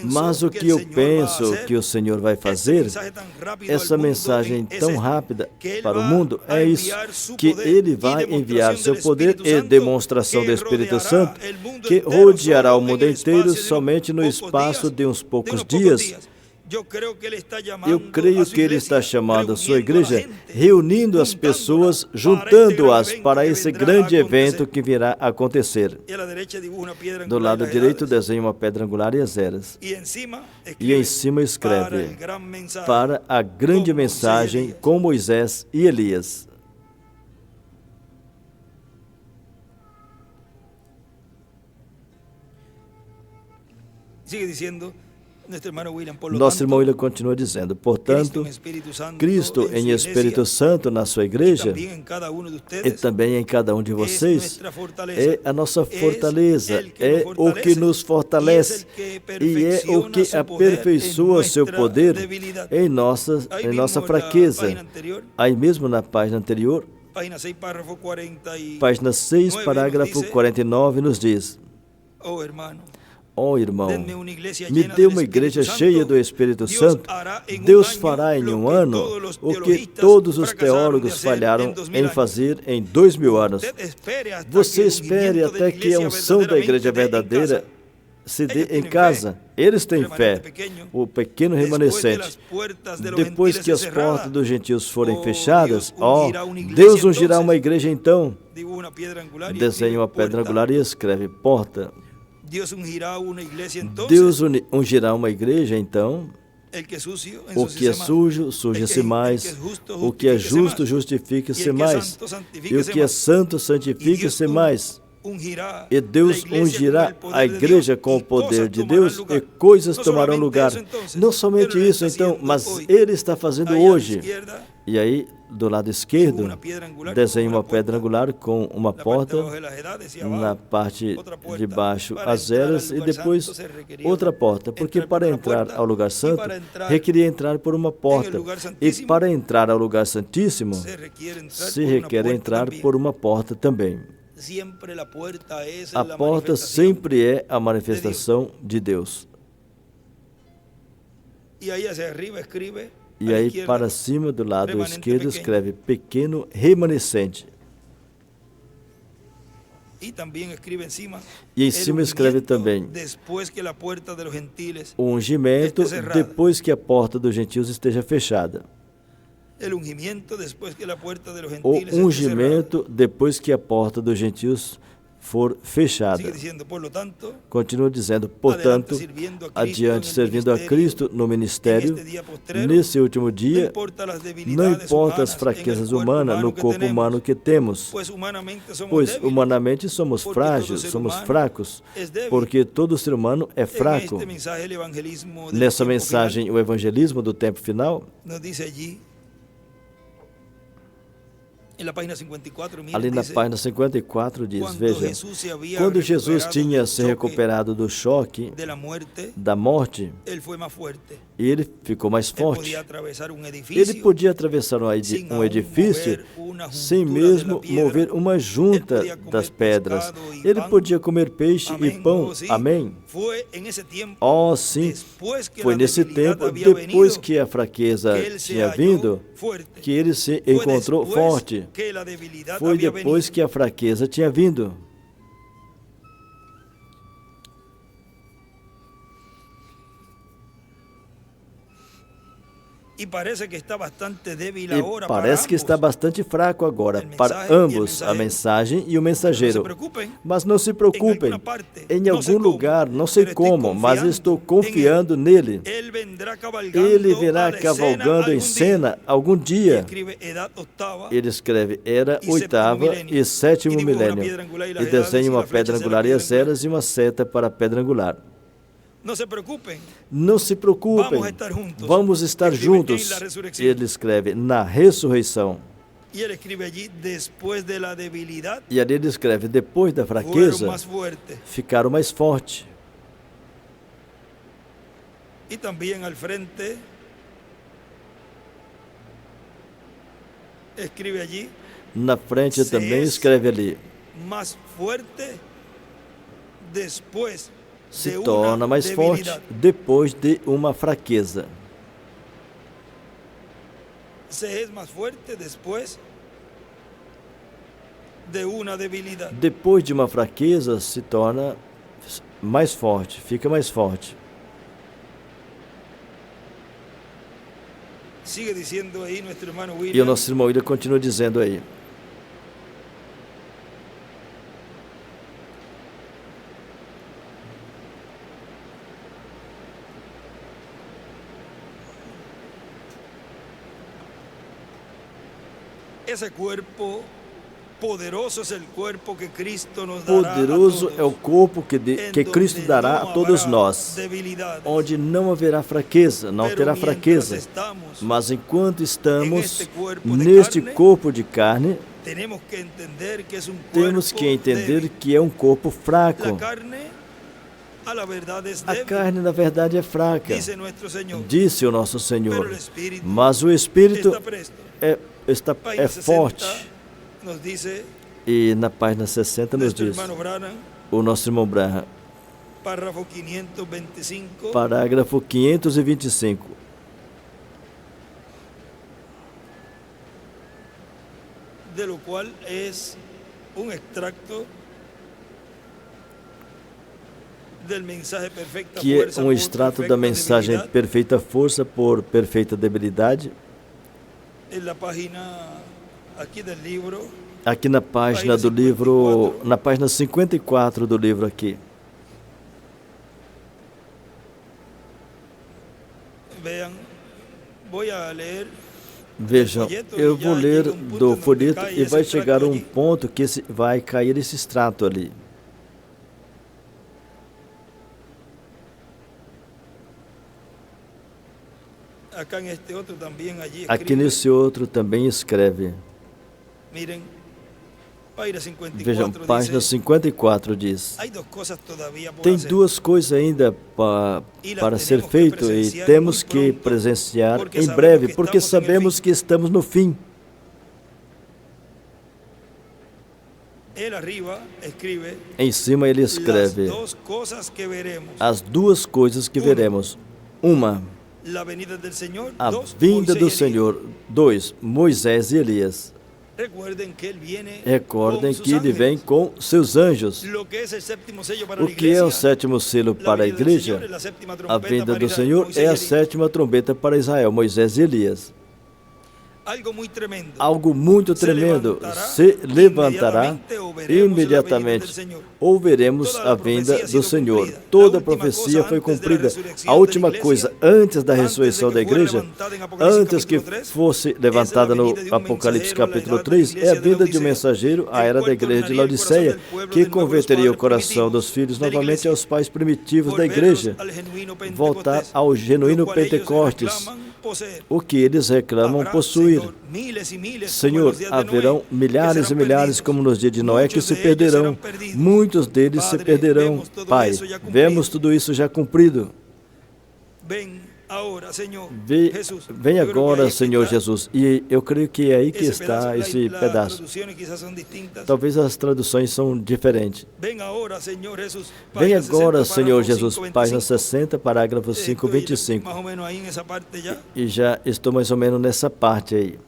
mas o que eu penso que o Senhor vai fazer, essa mensagem tão rápida para o mundo, é isso, que Ele vai enviar seu poder e demonstração do Espírito Santo, que rodeará o mundo inteiro somente no espaço de uns poucos dias. Eu creio que Ele está chamando a sua igreja, reunindo as pessoas, juntando-as para esse grande evento que virá a acontecer. Do lado direito desenha uma pedra angular e as eras. E em cima escreve: para a grande mensagem com Moisés e Elias. Sigue dizendo. Nosso irmão William continua dizendo: portanto, Cristo em Espírito Santo na sua igreja e também em cada um de vocês é a nossa fortaleza, é o que nos fortalece e é o que aperfeiçoa seu poder em nossa fraqueza. Aí mesmo na página anterior, página 6, parágrafo 49, nos diz: oh, irmão, me dê uma igreja cheia do Espírito Santo. Deus fará em um ano o que todos os teólogos falharam em fazer em 2000 anos. Você espere até que a unção da igreja verdadeira se dê em casa. Eles têm fé, o pequeno remanescente. Depois que as portas dos gentios forem fechadas, Deus ungirá uma igreja então. Desenha uma pedra angular e escreve porta. Deus ungirá uma igreja, então. O que é sujo, suje-se mais. O que é justo, justifique-se mais. E o que é santo, santifique-se mais. E Deus ungirá a igreja com o poder de Deus e coisas tomarão lugar. Não somente isso, então, mas Ele está fazendo hoje. E aí, do lado esquerdo, desenha uma pedra angular com uma porta, na parte de baixo as eras e depois outra porta, porque para entrar ao lugar santo, requeria entrar por uma porta, e para entrar ao lugar santíssimo, se requer entrar por uma porta também. A porta sempre é a manifestação de Deus. E aí, para cima, do lado esquerdo, escreve pequeno remanescente. E em cima escreve também o ungimento depois que a porta dos gentios esteja fechada. O ungimento depois que a porta dos gentios for fechada. Continua dizendo, portanto, adiante servindo a Cristo no ministério, nesse último dia, não importa as fraquezas humanas no corpo humano que temos, pois humanamente somos frágeis, somos fracos, porque todo ser humano é fraco. Nessa mensagem, o evangelismo do tempo final, ali na página 54 diz, veja, quando Jesus tinha se recuperado do choque da morte, ele ficou mais forte. Ele podia atravessar um edifício sem mesmo mover uma junta das pedras. Ele podia comer peixe e pão. Amém? Oh, sim. Foi nesse tempo, depois que a fraqueza tinha vindo, que ele se encontrou forte. Foi depois que a fraqueza tinha vindo. E parece que está bastante fraco agora para ambos, a mensagem e o mensageiro. Mas não se preocupem, em algum lugar, não sei como, mas estou confiando nele. Ele virá cavalgando em cena algum dia. Ele escreve era oitava e sétimo milênio e desenha uma pedra angular e as eras e uma seta para a pedra angular. Não se preocupem, vamos estar juntos. Ele escreve na ressurreição. E ali ele escreve, depois da fraqueza, ficaram mais fortes. E também ao frente, escreve ali. Na frente também escreve ali. Mais forte depois. Se torna mais forte depois de uma fraqueza. Depois de uma fraqueza, se torna mais forte, fica mais forte. E o nosso irmão William continua dizendo aí. Poderoso é o corpo que Cristo dará a todos nós, onde não haverá fraqueza, não terá fraqueza. Mas enquanto estamos neste corpo de carne, temos que entender que é um corpo fraco. A carne, na verdade, é fraca, disse o nosso Senhor, mas o Espírito é forte. E na página 60 nos diz, o nosso irmão Branham, parágrafo 525. Que é um extrato da mensagem Perfeita Força por Perfeita Debilidade. Aqui na página do livro, na página 54 do livro aqui. Vejam, eu vou ler do folheto e vai chegar um ponto que vai cair esse extrato ali. Aqui nesse outro também escreve. Vejam, página 54 diz. Tem duas coisas ainda para ser feito e temos que presenciar em breve, porque sabemos que estamos no fim. Em cima ele escreve as duas coisas que veremos. Uma, a vinda do Senhor. 2, Moisés e Elias. Recordem que ele vem com seus anjos. O que é o sétimo selo para a igreja? A vinda do Senhor é a sétima trombeta para Israel, Moisés e Elias. algo muito tremendo se levantará imediatamente. Ouviremos a vinda do Senhor. Toda a profecia foi cumprida. A última coisa, antes da ressurreição da igreja, antes que fosse levantada no Apocalipse capítulo 3, é a vinda de um mensageiro à era da igreja de Laodiceia, que converteria o coração dos filhos novamente aos pais primitivos da igreja, voltar ao genuíno Pentecostes, o que eles reclamam possuir. Senhor, haverão milhares e milhares, como nos dias de Noé, que se perderão. Muitos deles se perderão. Pai, vemos tudo isso já cumprido. Vem agora, Senhor Jesus. E eu creio que é aí que está esse pedaço. Talvez as traduções são diferentes. Vem agora, Senhor Jesus. Página 60, parágrafo 5, 25. E já estou mais ou menos nessa parte aí.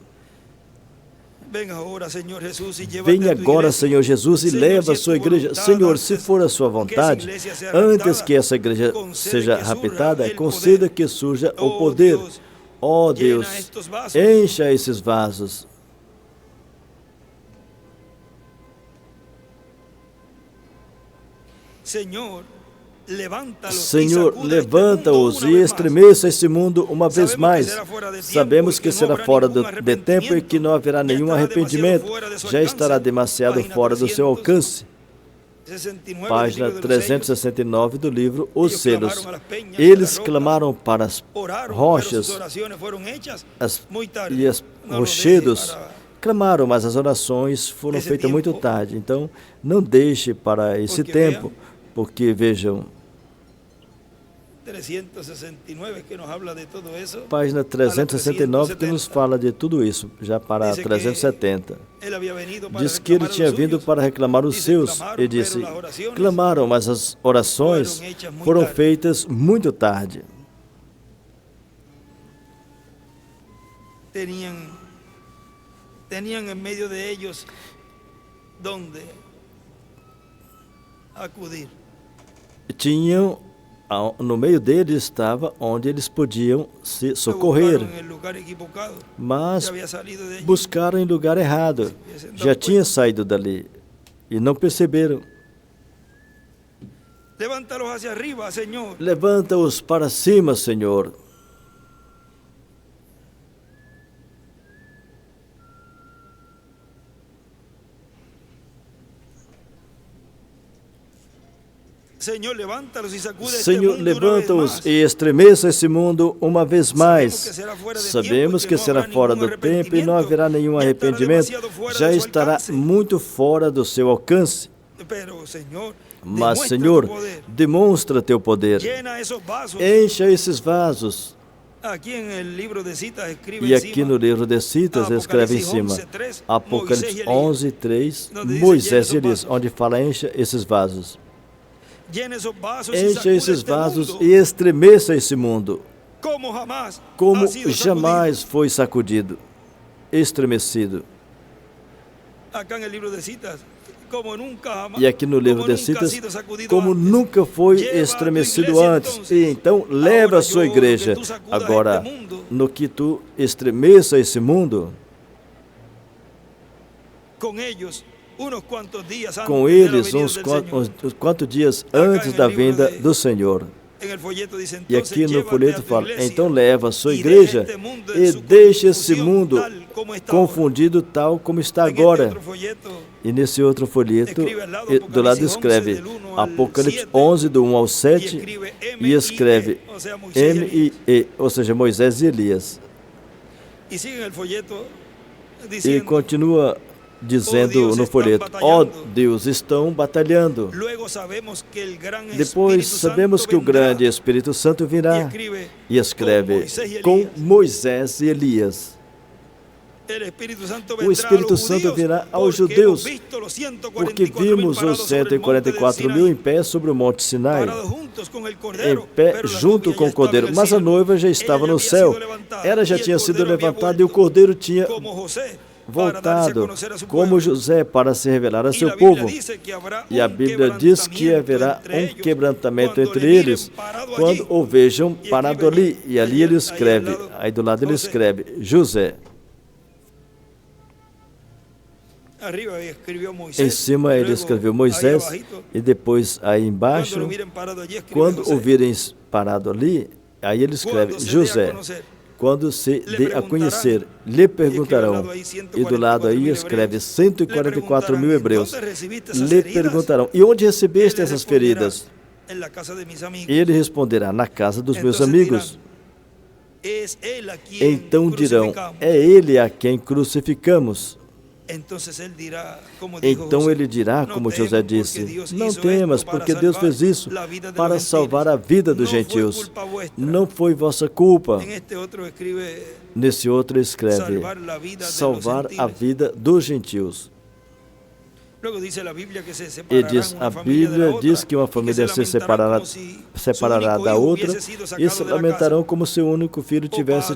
Venha agora, Senhor Jesus, e leva a sua igreja. Senhor, se for a sua vontade, antes que essa igreja seja raptada, conceda que surja o poder. Ó Deus, encha esses vasos. Senhor, levanta-os e estremeça esse mundo uma vez mais. Sabemos que será fora de tempo e que não haverá nenhum arrependimento. Já estará demasiado fora do seu alcance. Página 369 do livro Os Selos. Eles clamaram para as rochas e os rochedos. Clamaram, mas as orações foram feitas muito tarde. Então, não deixe para esse tempo. Porque, vejam, página 369 que nos fala de tudo isso, já para 370. Diz que ele tinha vindo para reclamar os seus. Ele disse, clamaram, mas as orações foram feitas muito tarde. Tenían en medio de ellos donde acudir. Tinham, no meio deles estava onde eles podiam se socorrer, mas buscaram em lugar errado. Já tinha saído dali e não perceberam. Levanta-os para cima, Senhor. Senhor, levanta-os e estremeça esse mundo uma vez mais. Sabemos que será fora do tempo e não haverá nenhum arrependimento. Já estará muito fora do seu alcance. Mas, Senhor, demonstra teu poder. Encha esses vasos. E aqui no livro de Citas escreve em cima, Apocalipse 11, 3, Moisés e Elias, onde fala encha esses vasos. Encha esses vasos e estremeça esse mundo, como jamais foi sacudido, estremecido. E aqui no livro de Citas, como nunca foi estremecido antes. E então leva a sua igreja. Agora, no que tu estremeça esse mundo, com eles uns quantos dias antes da vinda do Senhor. E aqui no folheto fala, então leva a sua igreja e deixa esse mundo confundido tal como está agora. E nesse outro folheto, do lado escreve Apocalipse 11, do 1 ao 7, e escreve M-I-E, ou seja, Moisés e Elias. E continua dizendo no folheto, ó Deus, estão batalhando. Depois sabemos que o grande Espírito Santo virá e escreve com Moisés e Elias. O Espírito Santo virá aos judeus, porque vimos os 144 mil em pé sobre o Monte Sinai, em pé junto com o Cordeiro, mas a noiva já estava no céu. Ela já tinha sido levantada e o Cordeiro tinha voltado, como José, para se revelar a seu povo. E a Bíblia diz que haverá um quebrantamento entre eles, quando o vejam parado ali. E ali ele escreve, aí do lado ele escreve, José. Em cima ele escreveu Moisés, e depois aí embaixo, quando o virem parado ali, aí ele escreve José. Quando se dê a conhecer, lhe perguntarão, e do lado aí escreve 144 mil hebreus, lhe perguntarão, e onde recebeste essas feridas? E ele responderá, na casa dos meus amigos. Então dirão, é ele a quem crucificamos. Então ele dirá, como José disse, não temas, porque Deus fez isso para salvar a vida dos gentios. Não foi vossa culpa. Nesse outro escreve, salvar a vida dos gentios. E diz, a Bíblia diz que uma família se separará da outra e se lamentarão como se o único filho tivesse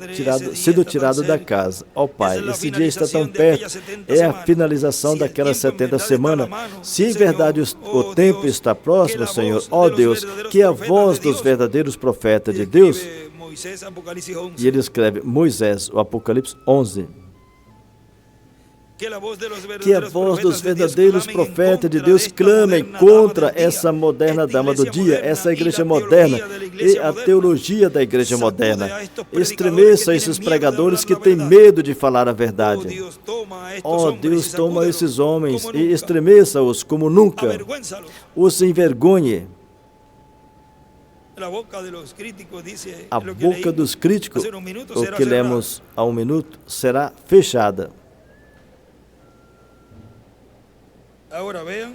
sido tirado da casa. Ó Pai, esse dia está tão perto, é a finalização daquelas 70 semanas. Se em verdade o tempo está próximo, Senhor, ó Deus, que a voz dos verdadeiros profetas de Deus, e ele escreve Moisés, o Apocalipse 11, que a voz dos verdadeiros profetas de Deus clamem contra essa moderna dama do dia, essa igreja moderna e a teologia da igreja moderna. Estremeça esses pregadores que têm medo de falar a verdade. Ó Deus, toma esses homens e estremeça-os como nunca. Os envergonhe. A boca dos críticos, o que lemos há um minuto, será fechada. Agora vejam,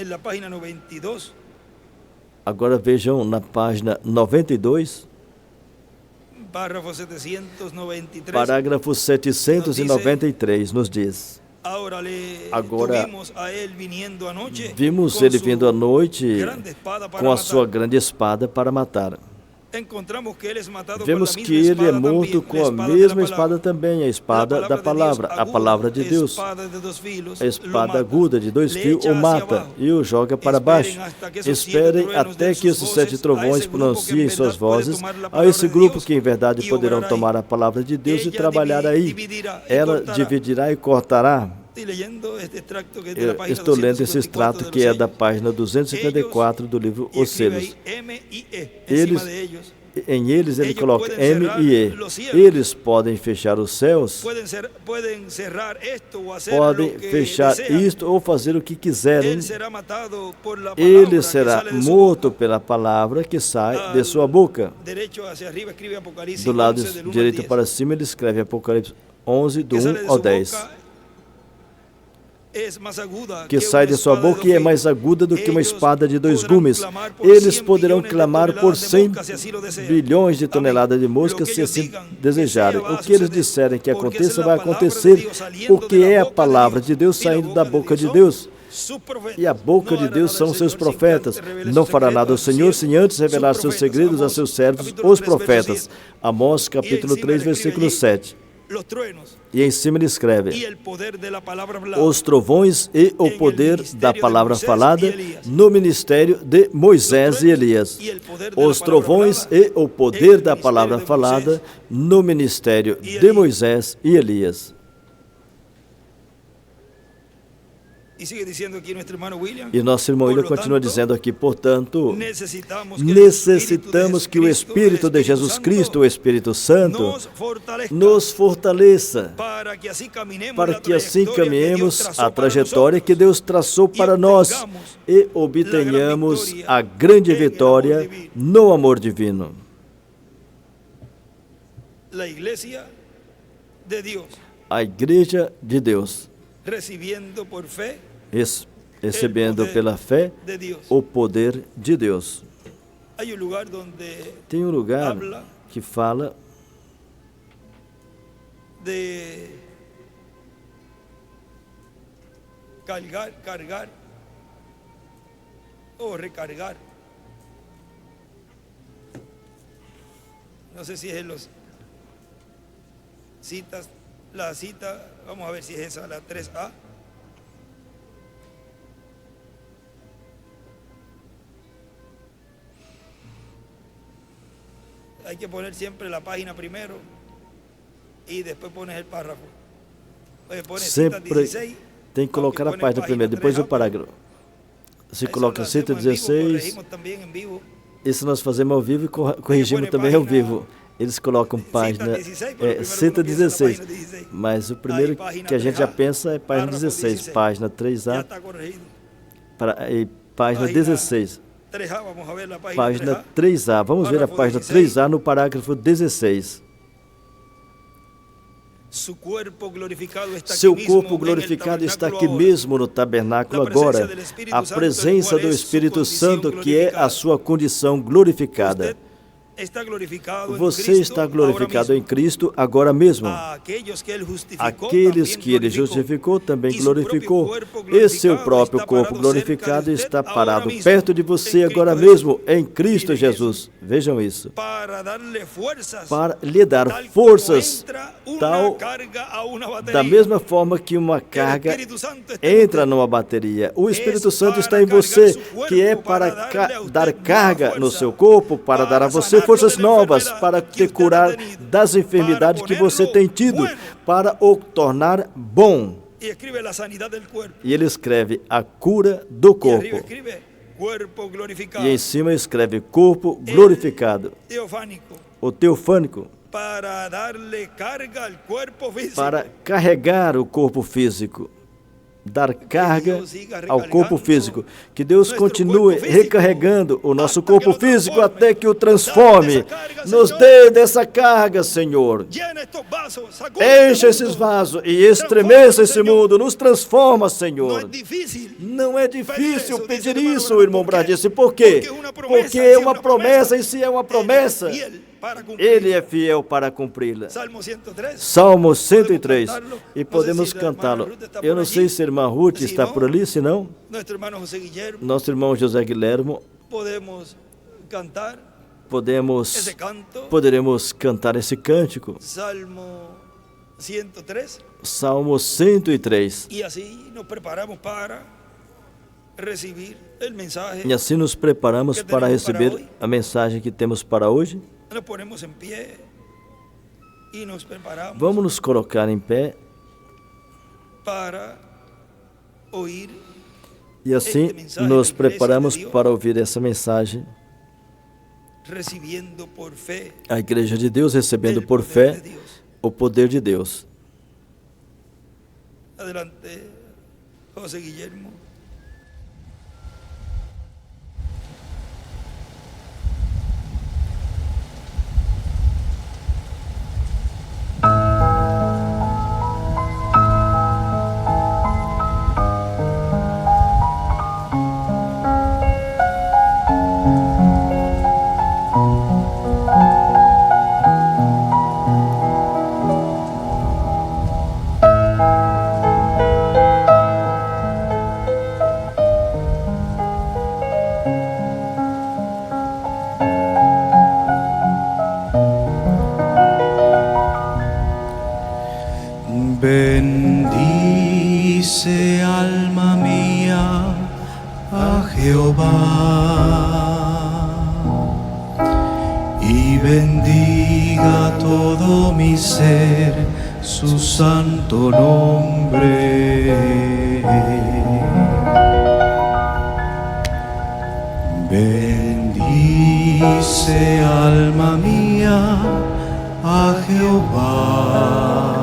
na página 92. Agora vejam na página 92, parágrafo 793, nos diz: Agora vimos ele vindo à noite com a sua grande espada para matar. Vemos que ele é morto com a mesma espada também, a espada da palavra, a palavra de Deus. A espada aguda de 2 fios o mata e o joga para baixo. Esperem até que esses 7 trovões pronunciem suas vozes a esse grupo que em verdade poderão tomar a palavra de Deus e trabalhar aí. Ela dividirá e cortará. Estou lendo esse extrato que é da página 254 do livro Os Selos. Em eles ele coloca M e E. Eles podem fechar os céus, podem fechar isto ou fazer o que quiserem. Ele será morto pela palavra que sai de sua boca. Do lado direito para cima ele escreve Apocalipse 11, do 1 ao 10. Que sai de sua boca e é mais aguda do que uma espada de 2 gumes. Eles poderão clamar por 100 bilhões de toneladas de moscas se assim desejarem. O que eles disserem que aconteça, vai acontecer, porque é a palavra de Deus saindo da boca de Deus. E a boca de Deus são seus profetas. Não fará nada o Senhor sem antes revelar seus segredos a seus servos, os profetas. Amós capítulo 3, versículo 7. E em cima ele escreve: os trovões e o poder da palavra falada no ministério de Moisés e Elias. Os trovões e o poder da palavra falada no ministério de Moisés e Elias. E nosso irmão William continua dizendo aqui, portanto, necessitamos que o Espírito de Jesus Cristo, o Espírito Santo, nos fortaleça, para que assim caminhemos a trajetória que Deus traçou para nós e obtenhamos a grande vitória no amor divino. A Igreja de Deus, recebendo pela fé o poder de Deus. Tem um lugar que fala de cargar ou recargar. No sé si es los citas, la cita, vamos a ver si es esa, la 3A. Hay que poner siempre la página primero. Sempre tem que colocar a página primeiro, depois o parágrafo. Se coloca 116, isso nós fazemos ao vivo e corrigimos também ao vivo. Eles colocam página 116, mas o primeiro que a gente já pensa é página 16, página 3A, página 16, página 3A. Vamos ver a página 3A no parágrafo 16. Seu corpo glorificado está aqui mesmo no tabernáculo agora, a presença do Espírito Santo, que é a sua condição glorificada. Você está glorificado em Cristo agora mesmo. Aqueles que Ele justificou também glorificou. E seu próprio corpo glorificado está parado perto de você agora mesmo, em Cristo Jesus. Vejam isso. Para lhe dar forças, tal da mesma forma que uma carga entra numa bateria. O Espírito Santo está em você, que é para dar carga no seu corpo, para dar a você forças novas, para te curar das enfermidades que você tem tido, para o tornar bom. E ele escreve a cura do corpo. E em cima escreve corpo glorificado. O teofânico. Para carregar o corpo físico. Dar carga ao corpo físico. Que Deus continue recarregando o nosso corpo físico até que o transforme. Nos dê dessa carga, Senhor. Encha esses vasos e estremeça esse mundo. Nos transforma, Senhor. Não é difícil pedir isso, irmão Bradice. Por quê? Porque é uma promessa, e se é uma promessa, Ele é fiel para cumpri-la. Salmo 103. E podemos cantá-lo. Eu não sei se a irmã Ruth está por ali, se não, nosso irmão José Guilhermo, poderemos cantar esse cântico. Salmo 103. E assim nos preparamos para receber a mensagem que temos para hoje. Vamos nos colocar em pé e assim nos preparamos para ouvir essa mensagem. A Igreja de Deus recebendo por fé o poder de Deus. Adelante, José Guillermo. Bendice alma mía a Jehová y bendiga todo mi ser su santo nombre. Bendice alma mía a Jehová.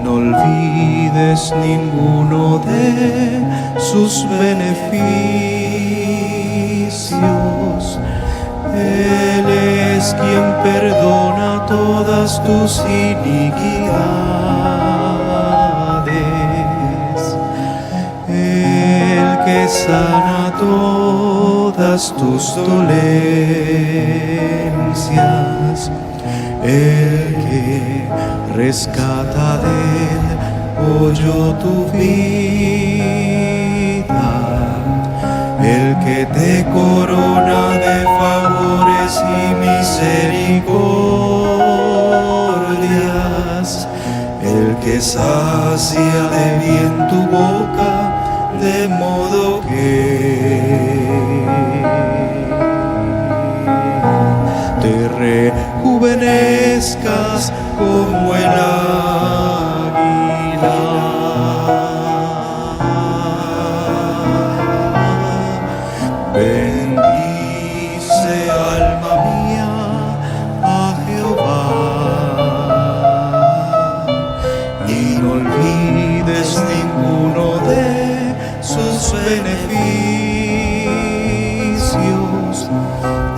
No olvides ninguno de sus beneficios. Él es quien perdona todas tus iniquidades. El que sana todas tus dolencias. El que rescata del hoyo tu vida, el que te corona de favores y misericordias, el que sacia de bien tu boca, de modo que te rejuvenezca Bendice, alma mía, a Jehová, y no olvides ninguno de sus beneficios.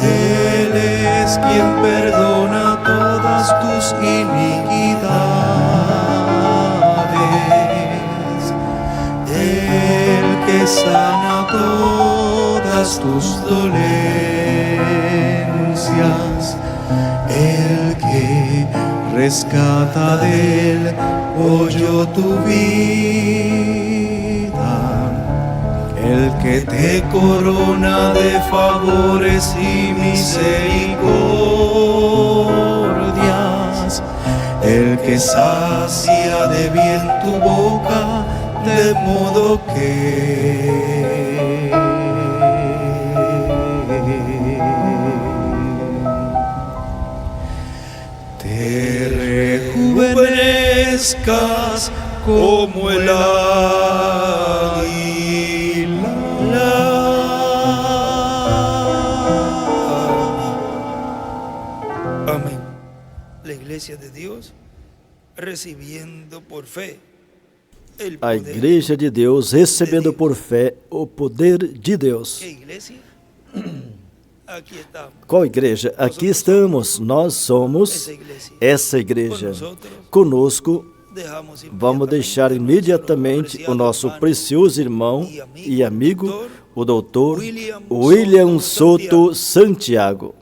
Él es quien perdona todas tus iniquidades, el que sana todas tus dolencias, el que rescata del hoyo tu vida, el que te corona de favores y misericordias, el que sacia de bien tu boca, de modo que te rejuvenezcas como el águila. Amén. La iglesia de Dios recibiendo por fe el A poder. igreja de Deus recebendo por fé o poder de Deus. ¿Qué iglesia? Aquí estamos. Qual igreja? Aqui estamos, nós somos essa igreja. Conosco, vamos deixar imediatamente o nosso precioso irmão e amigo, o doutor William Soto Santiago.